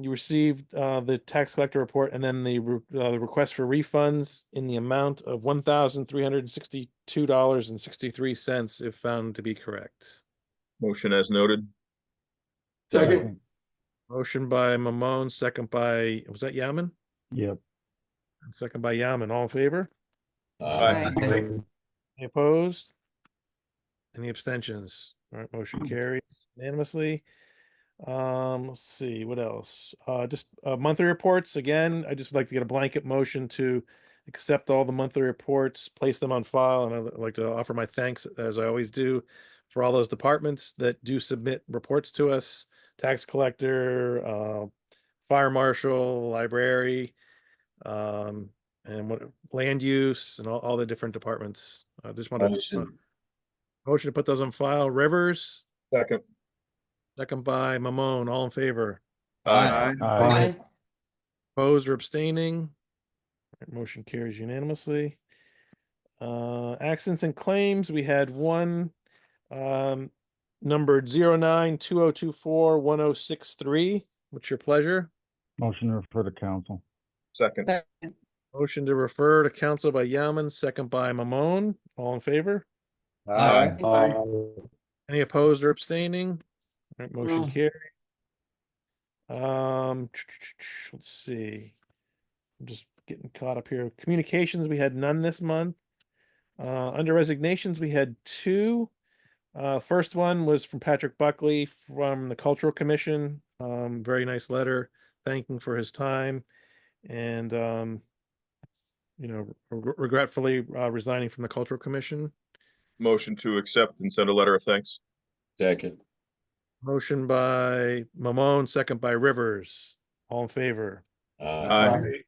B: you received the tax collector report and then the request for refunds in the amount of $1,362.63 if found to be correct.
J: Motion as noted.
M: Second.
B: Motion by Mamone, second by, was that Yaman?
N: Yep.
B: And second by Yaman. All in favor?
J: Aye.
B: Any opposed? Any abstentions? All right, motion carries unanimously. Let's see, what else? Just monthly reports. Again, I just would like to get a blanket motion to accept all the monthly reports, place them on file, and I'd like to offer my thanks, as I always do, for all those departments that do submit reports to us: tax collector, fire marshal, library, and what land use, and all the different departments. I just want to motion to put those on file. Rivers.
J: Second.
B: Second by Mamone. All in favor?
J: Aye.
B: Opposed or abstaining? Motion carries unanimously. Accidents and claims. We had one numbered 09-2024-1063. What's your pleasure?
N: Motion to refer to council.
J: Second.
B: Motion to refer to council by Yaman, second by Mamone. All in favor?
J: Aye.
B: Any opposed or abstaining? All right, motion carried. Let's see. I'm just getting caught up here. Communications, we had none this month. Under resignations, we had two. First one was from Patrick Buckley from the Cultural Commission. Very nice letter thanking for his time. and, regretfully resigning from the Cultural Commission.
J: Motion to accept and send a letter of thanks.
D: Second.
B: Motion by Mamone, second by Rivers. All in favor?
J: Aye.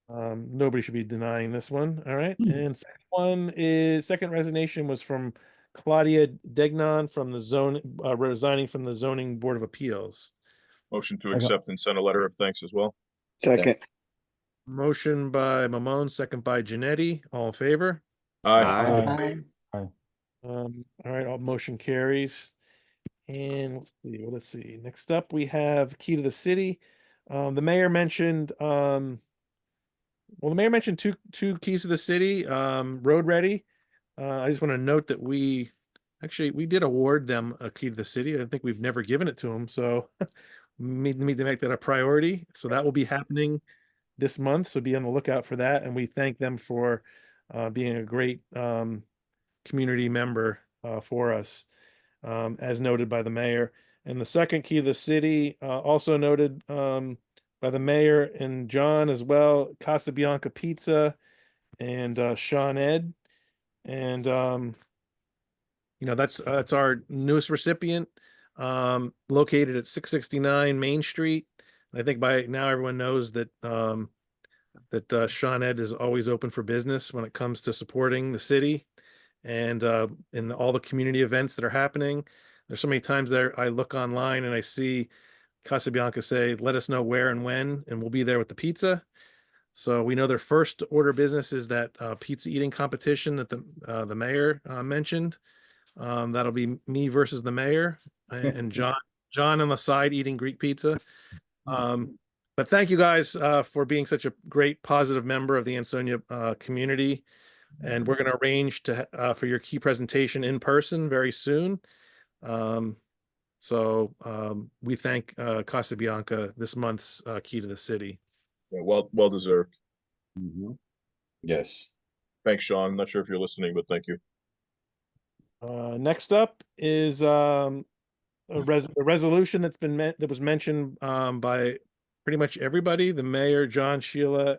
B: Nobody should be denying this one. All right. And second resignation was from Claudia Degnan from the resigning from the Zoning Board of Appeals.
J: Motion to accept and send a letter of thanks as well.
Q: Second.
B: Motion by Mamone, second by Janetti. All in favor?
J: Aye.
B: All right, all motion carries. And let's see. Next up, we have Key to the City. The mayor mentioned, the mayor mentioned two keys to the city, road ready. I just want to note that we did award them a key to the city. I think we've never given it to them, so we need to make that a priority. So that will be happening this month. So be on the lookout for that. And we thank them for being a great community member for us, as noted by the mayor. And the second key of the city, also noted by the mayor and John as well, Casa Bianca Pizza and Sean Ed. And that's our newest recipient, located at 669 Main Street. I think by now everyone knows that Sean Ed is always open for business when it comes to supporting the city and in all the community events that are happening. There's so many times there I look online and I see Casa Bianca say, let us know where and when, and we'll be there with the pizza. So we know their first order of business is that pizza eating competition that the mayor mentioned. That'll be me versus the mayor and John on the side eating Greek pizza. But thank you guys for being such a great positive member of the Ansonia community. And we're going to arrange for your key presentation in person very soon. So we thank Casa Bianca, this month's key to the city.
J: Yeah, well deserved.
D: Yes.
J: Thanks, Sean. I'm not sure if you're listening, but thank you.
B: Next up is a resolution that was mentioned by pretty much everybody, the mayor, John, Sheila,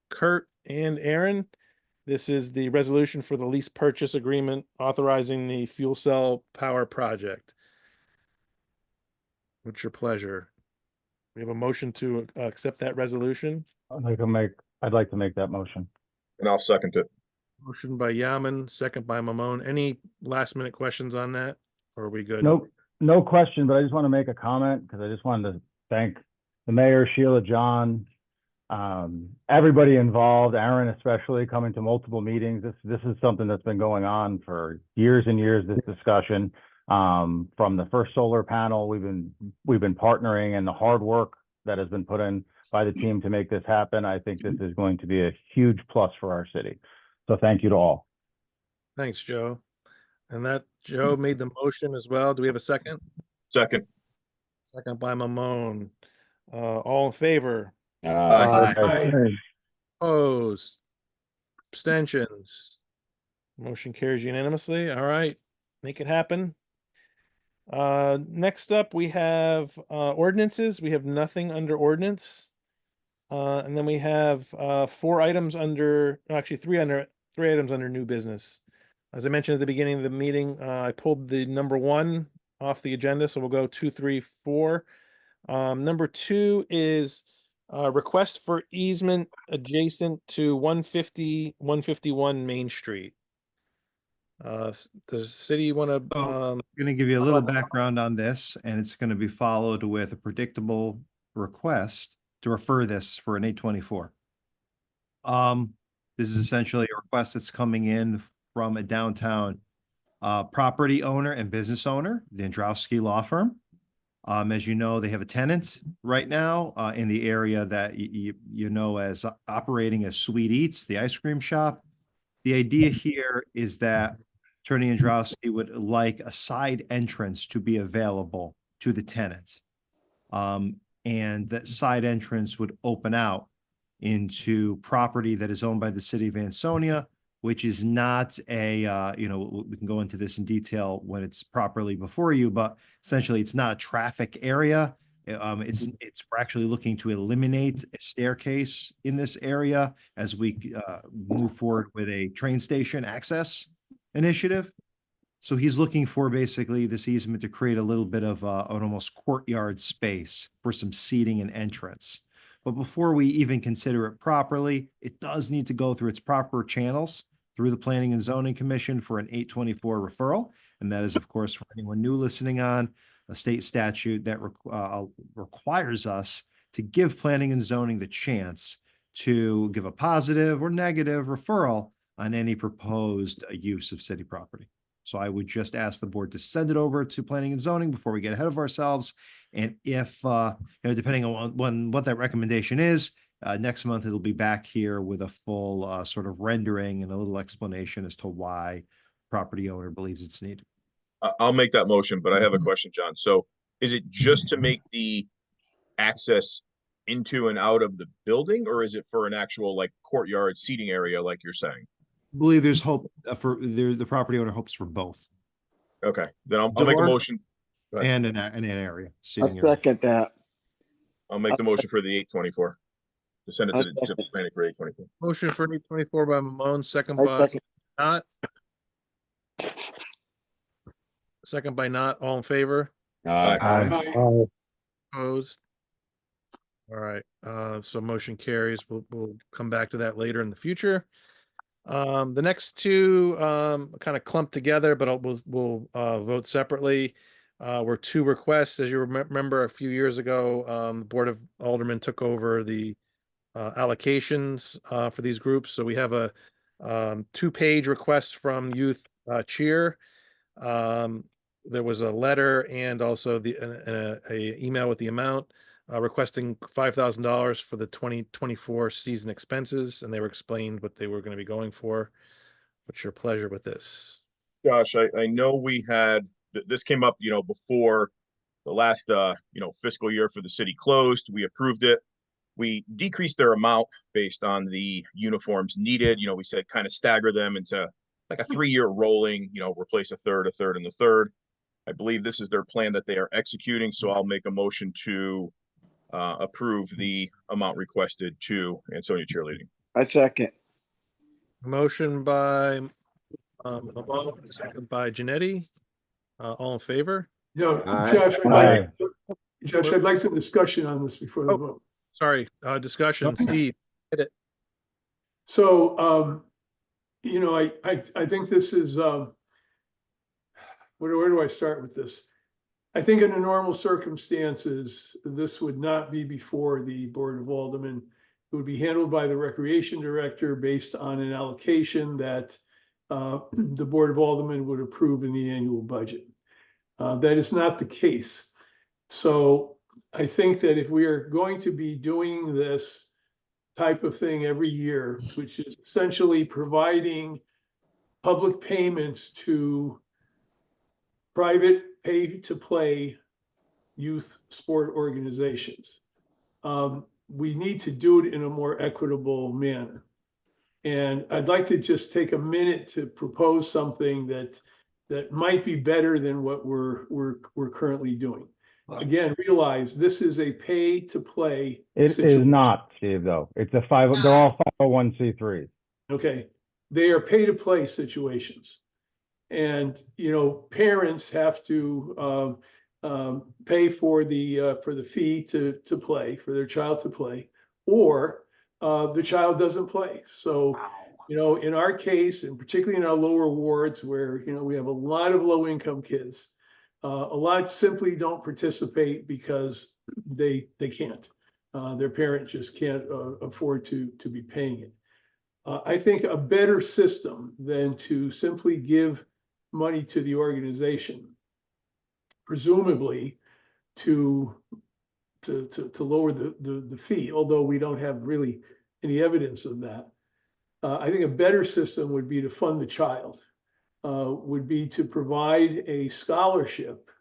B: Kurt, and Aaron. This is the resolution for the lease purchase agreement authorizing the fuel cell power project. What's your pleasure? We have a motion to accept that resolution.
N: I'd like to make that motion.
J: And I'll second it.
B: Motion by Yaman, second by Mamone. Any last minute questions on that? Or are we good?
N: Nope, no question, but I just want to make a comment because I just wanted to thank the mayor, Sheila, John, everybody involved, Aaron especially, coming to multiple meetings. This is something that's been going on for years and years, this discussion. From the first solar panel, we've been partnering, and the hard work that has been put in by the team to make this happen. I think this is going to be a huge plus for our city. So thank you to all.
B: Thanks, Joe. And that Joe made the motion as well. Do we have a second?
J: Second.
B: Second by Mamone. All in favor?
J: Aye.
B: Opposed? Abstentions? Motion carries unanimously. All right, make it happen. Next up, we have ordinances. We have nothing under ordinance. And then we have three items under new business. As I mentioned at the beginning of the meeting, I pulled the number 1 off the agenda, so we'll go 2, 3, 4. Number 2 is request for easement adjacent to 151 Main Street. Does the city want to?
C: I'm going to give you a little background on this, and it's going to be followed with a predictable request to refer this for an 824. This is essentially a request that's coming in from a downtown property owner and business owner, the Androwski Law Firm. As you know, they have a tenant right now in the area that you know as operating as Sweet Eats, the ice cream shop. The idea here is that Attorney Androwski would like a side entrance to be available to the tenant. And that side entrance would open out into property that is owned by the city of Ansonia, which is not a, we can go into this in detail when it's properly before you, but essentially it's not a traffic area. We're actually looking to eliminate a staircase in this area as we move forward with a train station access initiative. So he's looking for basically this easement to create a little bit of an almost courtyard space for some seating and entrance. But before we even consider it properly, it does need to go through its proper channels through the Planning and Zoning Commission for an 824 referral. And that is, of course, for anyone new listening on, a state statute that requires us to give planning and zoning the chance to give a positive or negative referral on any proposed use of city property. So I would just ask the board to send it over to planning and zoning before we get ahead of ourselves. And if, depending on what that recommendation is, next month it'll be back here with a full sort of rendering and a little explanation as to why property owner believes it's needed.
J: I'll make that motion, but I have a question, John. So is it just to make the access into and out of the building, or is it for an actual like courtyard seating area, like you're saying?
C: I believe there's hope the property owner hopes for both.
J: Okay, then I'll make a motion.
C: And an area,
Q: I
C: seating area.
Q: second that.
J: I'll make the motion for the 824. To send it to the planning for 824.
B: Motion for 824 by Mamone, second
Q: I
B: by
Q: second.
B: Not. Second by Not, all in favor?
J: Aye.
B: Opposed? All right, so motion carries. We'll come back to that later in the future. The next two kind of clumped together, but we'll vote separately. Were two requests. As you remember, a few years ago, the Board of Aldermen took over the allocations for these groups. So we have a 2-page request from Youth Cheer. There was a letter and also a email with the amount requesting $5,000 for the 2024 season expenses, and they were explained what they were going to be going for. What's your pleasure with this?
J: Josh, I know we had this came up, before the last fiscal year for the city closed. We approved it. We decreased their amount based on the uniforms needed. We said kind of stagger them into like a 3-year rolling, replace a third, and the third. I believe this is their plan that they are executing. So I'll make a motion to approve the amount requested to Ansonia Cheerleading.
Q: I second.
B: Motion by Mamone, second by Janetti. All in favor?
M: No,
Q: Aye.
M: Josh, I'd like some discussion on this before the vote.
B: Sorry, discussion. Steve, hit it.
M: So, I think this is, where do I start with this? I think in the normal circumstances, this would not be before the Board of Aldermen. It would be handled by the Recreation Director based on an allocation that the Board of Aldermen would approve in the annual budget. That is not the case. So I think that if we are going to be doing this type of thing every year, which is essentially providing public payments to private pay-to-play youth sport organizations, we need to do it in a more equitable manner. And I'd like to just take a minute to propose something that might be better than what we're currently doing. Again, realize this is a pay-to-play.
N: It is not, Steve, though. It's a they're all 501c3s.
M: Okay, they are pay-to-play situations. And, parents have to pay for the fee to play, for their child to play, or the child doesn't play. So, in our case, and particularly in our lower wards where, we have a lot of low-income kids, a lot simply don't participate because they can't. Their parent just can't afford to be paying it. I think a better system than to simply give money to the organization, presumably to lower the fee, although we don't have really any evidence of that. I think a better system would be to fund the child, would be to provide a scholarship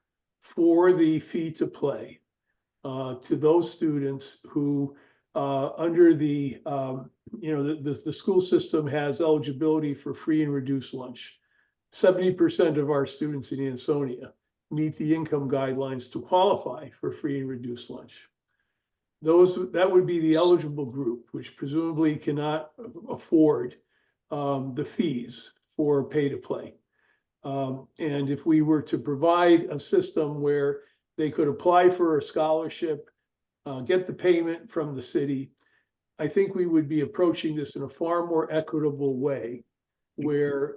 M: for the fee to play to those students who under the school system has eligibility for free and reduced lunch. 70% of our students in Ansonia meet the income guidelines to qualify for free and reduced lunch. That would be the eligible group, which presumably cannot afford the fees for pay to play. And if we were to provide a system where they could apply for a scholarship, get the payment from the city, I think we would be approaching this in a far more equitable way, where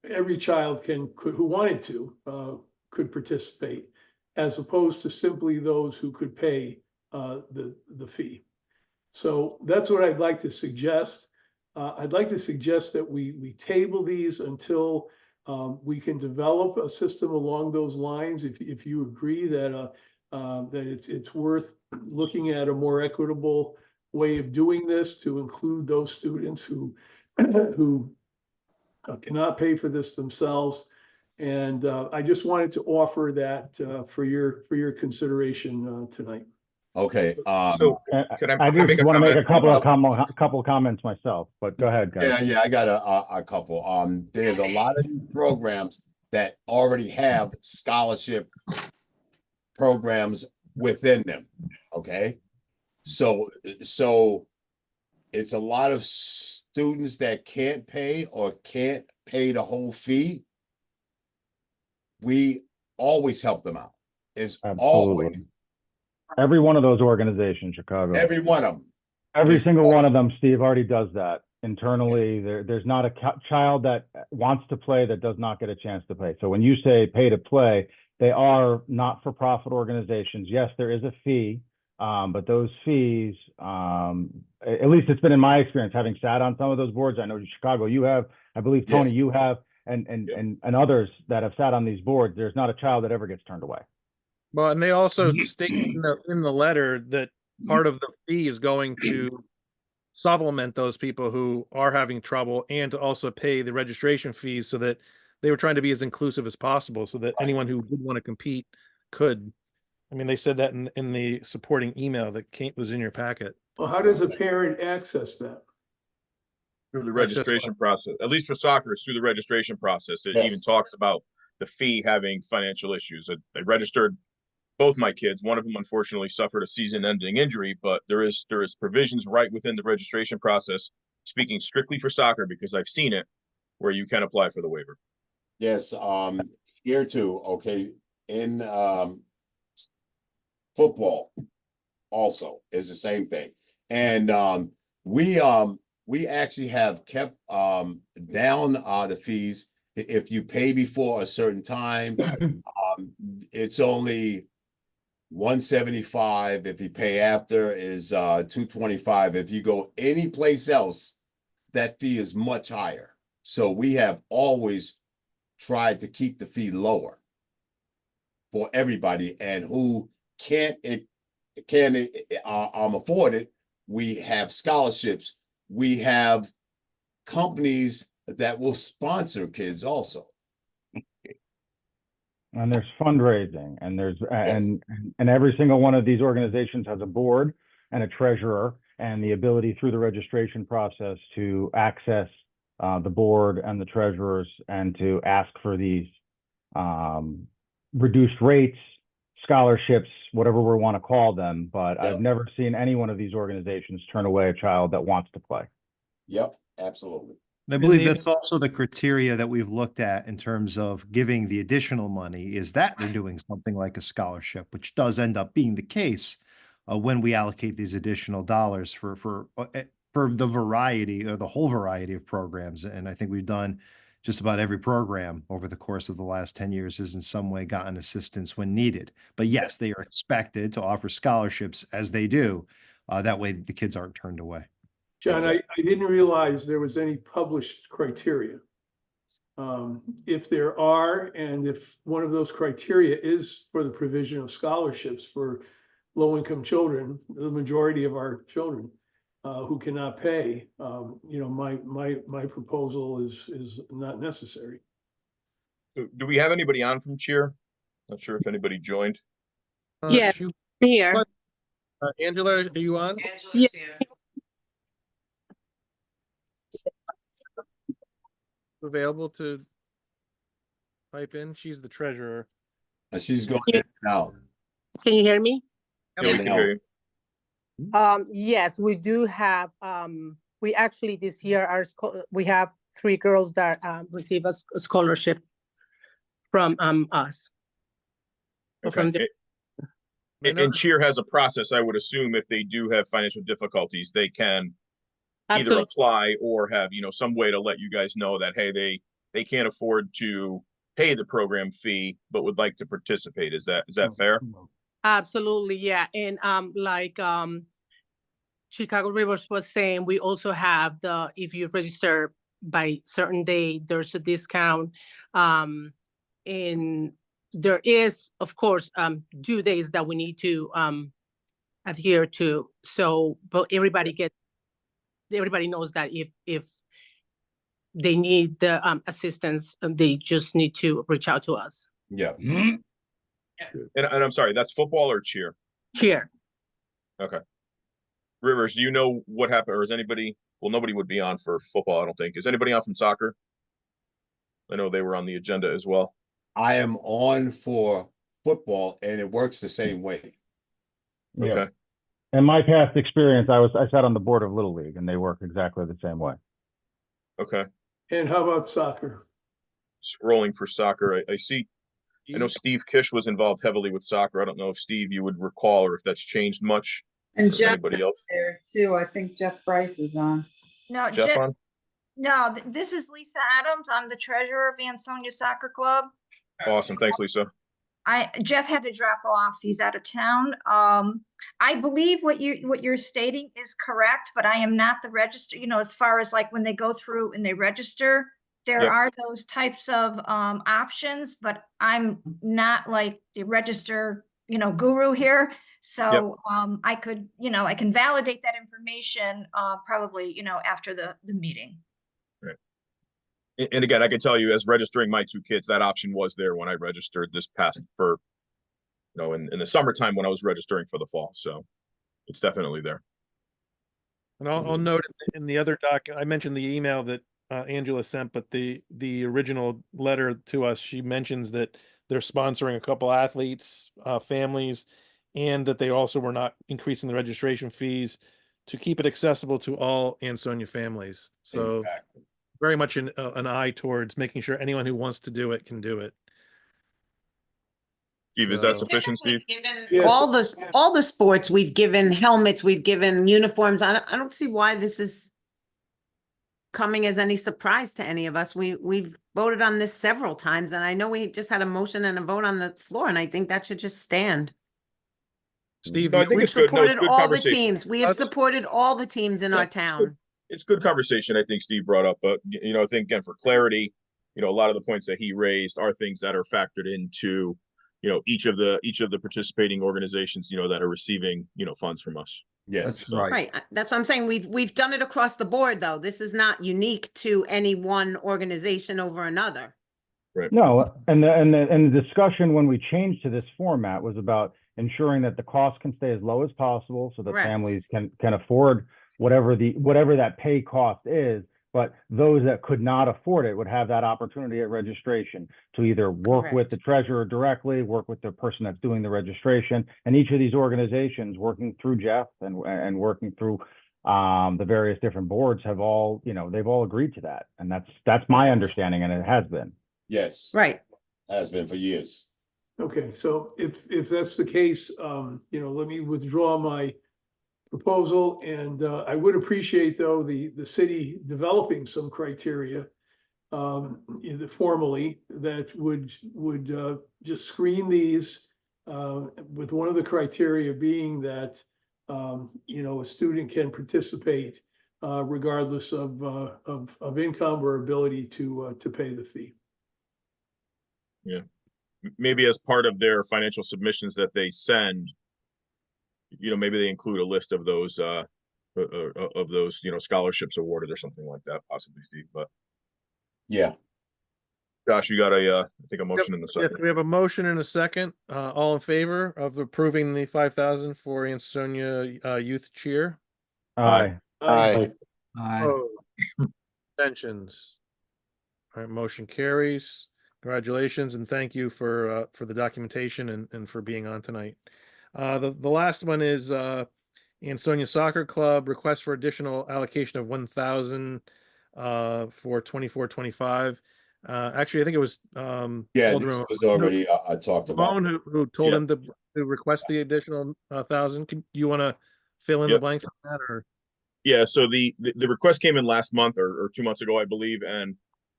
M: every child who wanted to could participate, as opposed to simply those who could pay the fee. So that's what I'd like to suggest. I'd like to suggest that we table these until we can develop a system along those lines. If you agree that it's worth looking at a more equitable way of doing this to include those students who who cannot pay for this themselves. And I just wanted to offer that for your consideration tonight.
D: Okay.
J: So can
N: I just
J: make a
N: want to make a
J: comment?
N: couple of comments myself, but go ahead, guys.
D: Yeah, I got a couple. There's a lot of programs that already have scholarship programs within them. Okay. So it's a lot of students that can't pay or can't pay the whole fee. We always help them out. It's always
N: every one of those organizations, Chicago.
D: Every one of them.
N: Every single one of them, Steve, already does that internally. There's not a child that wants to play that does not get a chance to play. So when you say pay to play, they are not-for-profit organizations. Yes, there is a fee, but those fees, at least it's been in my experience, having sat on some of those boards. I know in Chicago you have, I believe Tony, you have, and others that have sat on these boards. There's not a child that ever gets turned away.
B: Well, and they also state in the letter that part of the fee is going to supplement those people who are having trouble and to also pay the registration fees, so that they were trying to be as inclusive as possible so that anyone who did want to compete could. I mean, they said that in the supporting email that was in your packet.
M: Well, how does a parent access that?
J: Through the registration process, at least for soccer, it's through the registration process. It even talks about the fee having financial issues. I registered both my kids. One of them unfortunately suffered a season-ending injury, but there is provisions right within the registration process, speaking strictly for soccer because I've seen it, where you can apply for the waiver.
D: Yes, here too. Okay, in football also is the same thing, and we actually have kept down the fees. If you pay before a certain time, it's only $175. If you pay after is $225. If you go any place else, that fee is much higher. So we have always tried to keep the fee lower for everybody, and who can't afford it. We have scholarships. We have companies that will sponsor kids also.
N: And there's fundraising, and there's and every single one of these organizations has a board and a treasurer, and the ability through the registration process to access the board and the treasurers and to ask for these reduced rates, scholarships, whatever we want to call them. But I've never seen any one of these organizations turn away a child that wants to play.
D: Yep, absolutely.
C: And I believe that's also the criteria that we've looked at in terms of giving the additional money, is that they're doing something like a scholarship, which does end up being the case when we allocate these additional dollars for the variety or the whole variety of programs. And I think we've done just about every program over the course of the last 10 years has in some way gotten assistance when needed. But yes, they are expected to offer scholarships as they do. That way the kids aren't turned away.
M: John, I didn't realize there was any published criteria. If there are, and if one of those criteria is for the provision of scholarships for low-income children, the majority of our children who cannot pay, my proposal is not necessary.
J: Do we have anybody on from cheer? Not sure if anybody joined.
Q: Yeah, here.
B: Angela, are you on?
Q: Angela's here.
B: Available to pipe in? She's the treasurer.
D: And she's going in and out.
Q: Can you hear me?
J: Yeah, we can hear you.
Q: Yes, we do have, we actually this year we have 3 girls that receive a scholarship from us. From the,
J: And cheer has a process. I would assume if they do have financial difficulties, they can either
Q: Absolutely.
J: apply or have, some way to let you guys know that, hey, they can't afford to pay the program fee, but would like to participate. Is that fair?
Q: Absolutely, yeah. And Chicago Rivers was saying we also have if you register by certain day, there's a discount. And there is, of course, due days that we need to adhere to. So, but everybody knows that if they need the assistance, they just need to reach out to us.
D: Yeah.
J: And I'm sorry, that's football or cheer?
Q: Cheer.
J: Okay. Rivers, do you know what happened, or is anybody? Well, nobody would be on for football, I don't think. Is anybody on from soccer? I know they were on the agenda as well.
D: I am on for football, and it works the same way.
J: Okay.
N: In my past experience, I sat on the board of Little League, and they work exactly the same way.
J: Okay.
M: And how about soccer?
J: Scrolling for soccer, I see. I know Steve Kish was involved heavily with soccer. I don't know if Steve, you would recall, or if that's changed much.
K: And Jeff
J: anybody else
K: there too. I think Jeff Bryce is on.
R: No,
J: Jeff on?
R: No, this is Lisa Adams. I'm the treasurer of Ansonia Soccer Club.
J: Awesome. Thanks, Lisa.
R: Jeff had to drop off. He's out of town. I believe what you're stating is correct, but I am not the register, as far as like when they go through and they register, there are those types of options, but I'm not like the register, guru here. So I could, I can validate that information probably, after the meeting.
J: Right. And again, I can tell you, as registering my 2 kids, that option was there when I registered this past for, in the summertime when I was registering for the fall. So it's definitely there.
B: And I'll note in the other doc, I mentioned the email that Angela sent, but the original letter to us, she mentions that they're sponsoring a couple athletes, families, and that they also were not increasing the registration fees to keep it accessible to all Ansonia families. So very much an eye towards making sure anyone who wants to do it can do it.
J: Steve, is that sufficient, Steve?
S: All the sports, we've given helmets, we've given uniforms. I don't see why this is coming as any surprise to any of us. We've voted on this several times, and I know we just had a motion and a vote on the floor, and I think that should just stand.
B: Steve,
J: no, I think
S: we've
J: it's good. No, it's
S: supported
J: good
S: all the
J: conversation.
S: teams. We have supported all the teams in our town.
J: It's good conversation. I think Steve brought up, but I think again for clarity, a lot of the points that he raised are things that are factored into, each of the participating organizations, that are receiving, funds from us.
D: Yes,
C: that's right.
S: Right. That's what I'm saying. We've done it across the board, though. This is not unique to any one organization over another.
J: Right.
N: No, and the discussion when we changed to this format was about ensuring that the cost can stay as low as possible so that
S: Correct.
N: families can afford whatever that pay cost is, but those that could not afford it would have that opportunity at registration to either work with the treasurer directly, work with the person that's doing the registration, and each of these organizations working through Jeff and working through the various different boards have all, they've all agreed to that. And that's my understanding, and it has been.
D: Yes.
S: Right.
D: Has been for years.
M: Okay, so if that's the case, let me withdraw my proposal, and I would appreciate, though, the city developing some criteria formally that would just screen these with one of the criteria being that a student can participate regardless of income or ability to pay the fee.
J: Yeah, maybe as part of their financial submissions that they send, maybe they include a list of those scholarships awarded or something like that, possibly, Steve. But
D: yeah,
J: Josh, you got I think a motion in the second.
B: Yes, we have a motion and a second. All in favor of approving the 5,000 for Ansonia youth cheer?
N: Aye.
M: Aye.
B: Opposed? Abstentions. All right, motion carries. Congratulations and thank you for the documentation and for being on tonight. The last one is Ansonia Soccer Club request for additional allocation of 1,000 for 24-25. Actually, I think it was
D: Yeah, this
B: Alderman
D: was already, I talked about.
B: Ramon who told
J: Yeah.
B: him to request the additional 1,000. Can you want to fill in the
J: Yep.
B: blanks on that, or?
J: Yeah, so the request came in last month or 2 months ago, I believe, and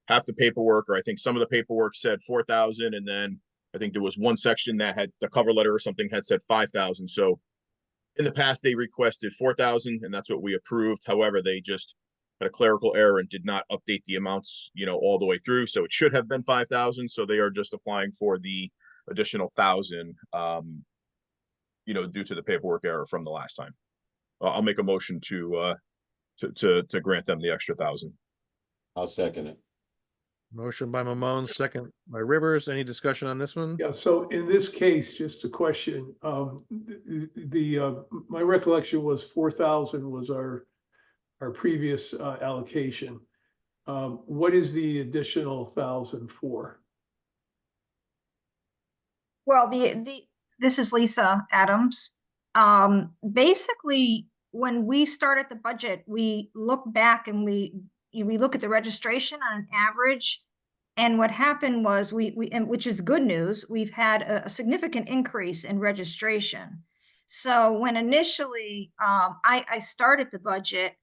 J: half the paperwork, or I think some of the paperwork said 4,000, and then I think there was one section that had the cover letter or something had said 5,000. So in the past, they requested 4,000, and that's what we approved. However, they just had a clerical error and did not update the amounts, all the way through. So it should have been 5,000. So they are just applying for the additional 1,000, due to the paperwork error from the last time. I'll make a motion to grant them the extra 1,000.
D: I'll second it.
B: Motion by Mamone, second by Rivers. Any discussion on this one?
M: Yeah, so in this case, just a question, my recollection was 4,000 was our previous allocation. What is the additional 1,000 for?
R: Well, this is Lisa Adams. Basically, when we started the budget, we look back and we look at the registration on an average. And what happened was which is good news, we've had a significant increase in registration. So when initially I started the budget,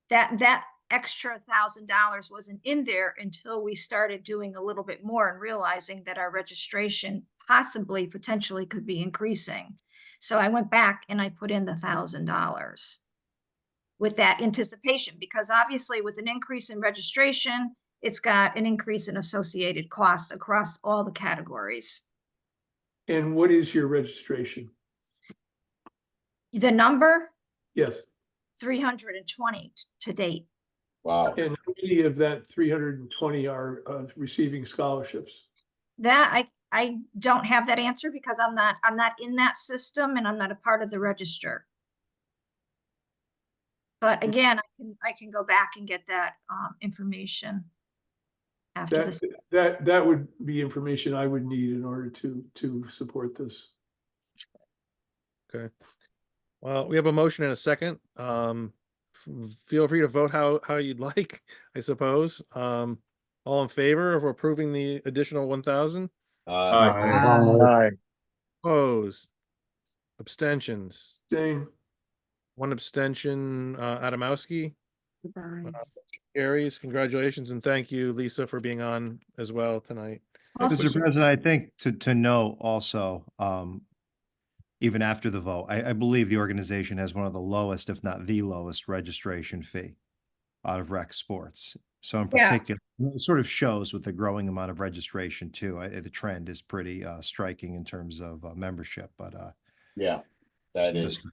R: that extra $1,000 wasn't in there until we started doing a little bit more and realizing that our registration potentially could be increasing. So I went back and I put in the $1,000 with that anticipation, because obviously with an increase in registration, it's got an increase in associated costs across all the categories.
M: And what is your registration?
R: The number?
M: Yes.
R: 320 to date.
D: Wow.
M: And how many of that 320 are receiving scholarships?
R: That I don't have that answer because I'm not in that system and I'm not a part of the register. But again, I can go back and get that information after this.
M: That would be information I would need in order to support this.
B: Okay. Well, we have a motion and a second. Feel free to vote how you'd like, I suppose. All in favor of approving the additional 1,000?
J: Aye.
B: Opposed? Abstentions?
M: Same.
B: One abstention, Adamowski. Carries. Congratulations and thank you, Lisa, for being on as well tonight.
C: Mr. President, I think to know also, even after the vote, I believe the organization has one of the lowest, if not the lowest, registration fee out of rec sports. So in particular, it sort of shows with the growing amount of registration too. The trend is pretty striking in terms of membership, but
D: yeah, that is.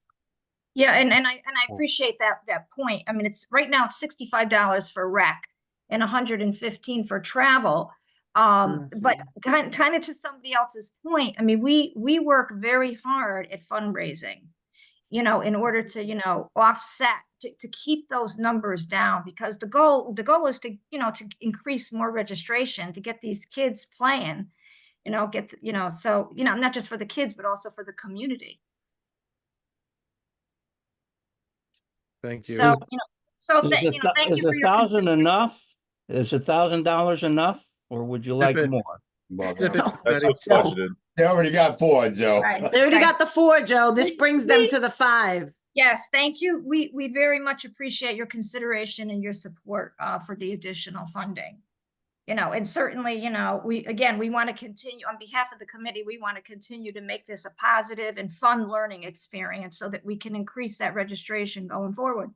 R: Yeah, and I appreciate that point. I mean, it's right now it's $65 for rec and $115 for travel. But kind of to somebody else's point, I mean, we work very hard at fundraising, in order to, offset to keep those numbers down, because the goal is to, to increase more registration, to get these kids playing, so, not just for the kids, but also for the community.
B: Thank you.
R: So, thank
T: Is
R: you for your
T: 1,000 enough? Is $1,000 enough, or would you like more?
D: Well,
J: That's what's budgeted.
D: They already got 4, Joe.
R: Right.
S: They already got the 4, Joe. This brings them to the 5.
R: Yes, thank you. We very much appreciate your consideration and your support for the additional funding. And certainly, we want to continue on behalf of the committee. We want to continue to make this a positive and fun learning experience so that we can increase that registration going forward.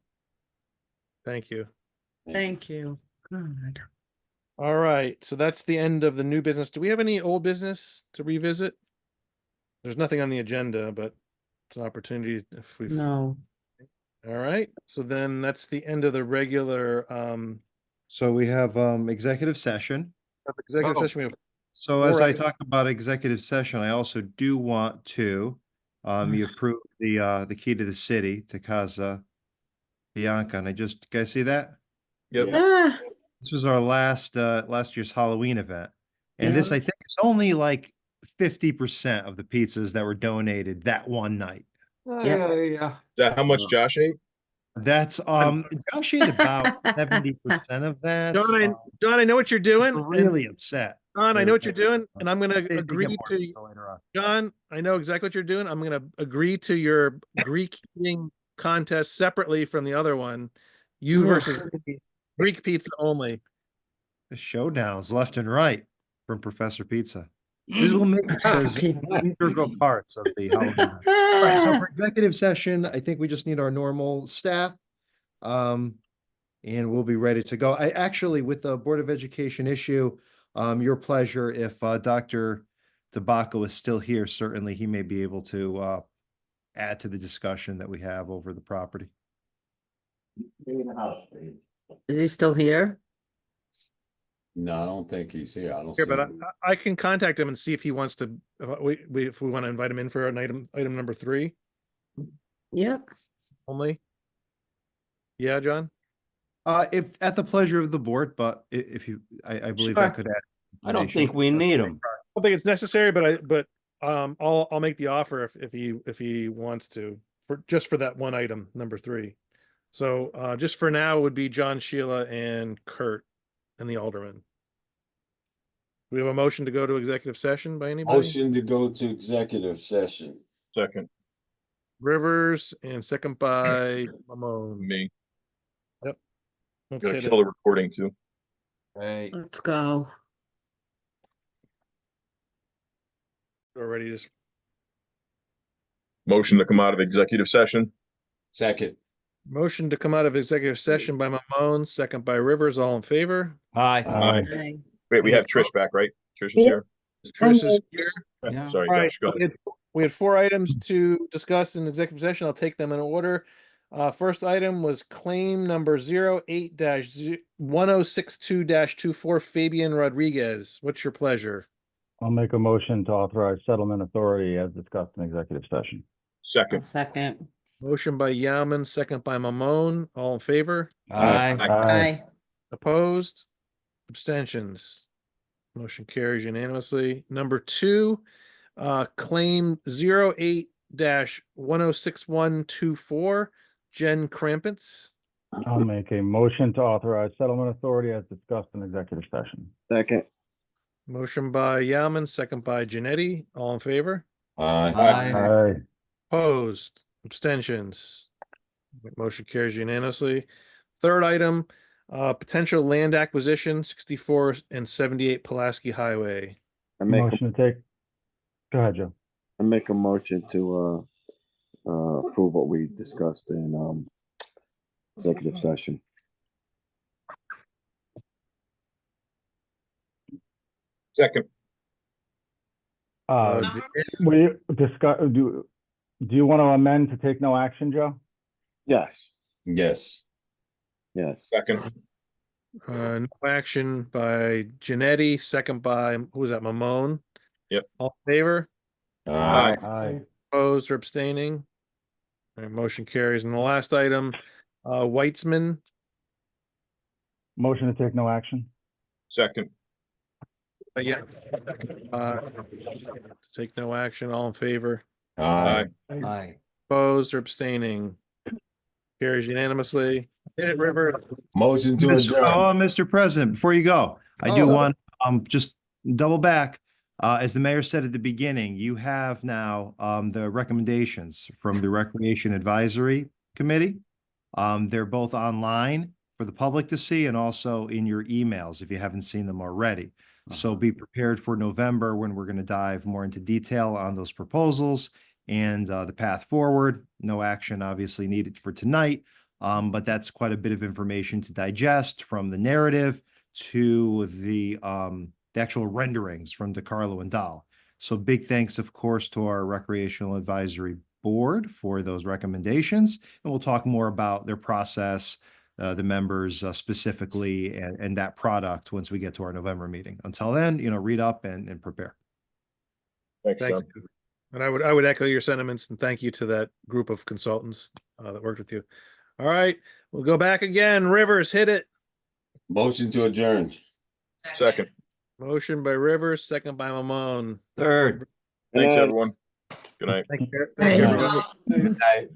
B: Thank you.
S: Thank you. Good.
B: All right. So that's the end of the new business. Do we have any old business to revisit? There's nothing on the agenda, but it's an opportunity if we.
S: No.
B: All right. So then that's the end of the regular.
C: So we have executive session.
B: Executive session. We have.
C: So as I talk about executive session, I also do want to, you approve the key to the city to Casa Bianca, and you guys see that?
J: Yep.
S: Ah,
C: This was our last year's Halloween event, And this,
S: Yeah.
C: I think, is only like 50% of the pizzas that were donated that one night.
S: Yeah.
J: Is that how much Josh ate?
C: That's Josh ate about 70% of that.
B: John, I know what you're doing.
C: They're really upset.
B: John, I know what you're doing, and I'm gonna
C: They get
B: agree
C: more
B: to,
C: pizza later on.
B: John, I know exactly what you're doing. I'm gonna agree to your Greek eating contest separately from the other one. You versus me. Greek pizza only.
C: The showdowns left and right from Professor Pizza. This will make it as integral parts of the Halloween. All right, so for executive session, I think we just need our normal staff. And we'll be ready to go. I actually, with the Board of Education issue, your pleasure, if Dr. Tabacco is still here, certainly he may be able to add to the discussion that we have over the property.
S: Is he still here?
D: No, I don't think he's here. I don't
B: Here,
D: see
B: but
D: him.
B: I can contact him and see if he wants to, if we want to invite him in for an item number 3
S: Yep.
B: only. Yeah, John?
C: If at the pleasure of the board, but if you, I believe
S: Sure.
C: I could add.
T: I don't think we need them.
B: I don't think it's necessary, but I'll make the offer if he wants to, just for that one item, number 3. So just for now, it would be John, Sheila, and Kurt, and the Aldermen. We have a motion to go to executive session by anybody?
D: Motion to go to executive session.
J: Second.
B: Rivers, and second by Mamone.
J: Me.
B: Yep. Let's
J: Gotta
B: hit
J: kill
B: it.
J: the recording too.
T: Right.
S: Let's go.
B: Already just
J: Motion to come out of executive session.
D: Second.
B: motion to come out of executive session by Mamone, second by Rivers. All in favor?
T: Aye.
S: Aye.
J: Wait, we have Trish back, right? Trish is here.
B: Trish is here.
T: Yeah.
J: Sorry,
B: All right,
J: Josh, go ahead.
B: we had 4 items to discuss in executive session. I'll take them in order. First item was claim number 08-1062-24 Fabian Rodriguez. What's your pleasure?
N: I'll make a motion to authorize settlement authority as discussed in executive session.
J: Second.
S: Second.
B: Motion by Yauman, second by Mamone. All in favor?
T: Aye.
S: Aye.
B: Opposed? Abstentions? Motion carries unanimously. Number 2, claim 08-106124 Jen Krampitz.
N: I'll make a motion to authorize settlement authority as discussed in executive session.
F: Second.
B: Motion by Yauman, second by Janetti. All in favor?
D: Aye.
N: Aye.
B: Opposed? Abstentions? Motion carries unanimously. Third item, potential land acquisition, 64 and 78 Pulaski Highway.
N: Motion to take. Go ahead, Joe.
F: I make a motion to approve what we discussed in executive session.
J: Second.
N: We discuss, do you want to amend to take no action, Joe?
F: Yes.
D: Yes.
F: Yes.
J: Second.
B: No action by Janetti, second by, who was that, Mamone?
J: Yep.
B: All in favor?
D: Aye.
N: Aye.
B: Opposed or abstaining? All right, motion carries. And the last item, Weitzman,
N: Motion to take no action.
J: Second.
B: yeah. Take no action, all in favor?
D: Aye.
T: Aye.
B: Opposed or abstaining? Carries unanimously. Hit it, River.
D: Motion to adjourn.
C: Mr. President, before you go, I do
B: Oh.
C: want just double back. As the mayor said at the beginning, you have now the recommendations from the Recreation Advisory Committee. They're both online for the public to see and also in your emails if you haven't seen them already. So be prepared for November when we're going to dive more into detail on those proposals and the path forward. No action obviously needed for tonight, but that's quite a bit of information to digest, from the narrative to the actual renderings from DeCarlo and Dahl. So big thanks, of course, to our Recreational Advisory Board for those recommendations. And we'll talk more about their process, the members specifically, and that product once we get to our November meeting. Until then, read up and prepare.
J: Thanks,
B: Thank
J: John.
B: you. And I would echo your sentiments and thank you to that group of consultants that worked with you. All right, we'll go back again. Rivers, hit it.
D: Motion to adjourn.
J: Second.
B: Motion by Rivers, second by Mamone.
T: Third.
J: Thanks, everyone. Good night.
I: Thank you.
A: Thank you.
I: Everybody.
D: Good night.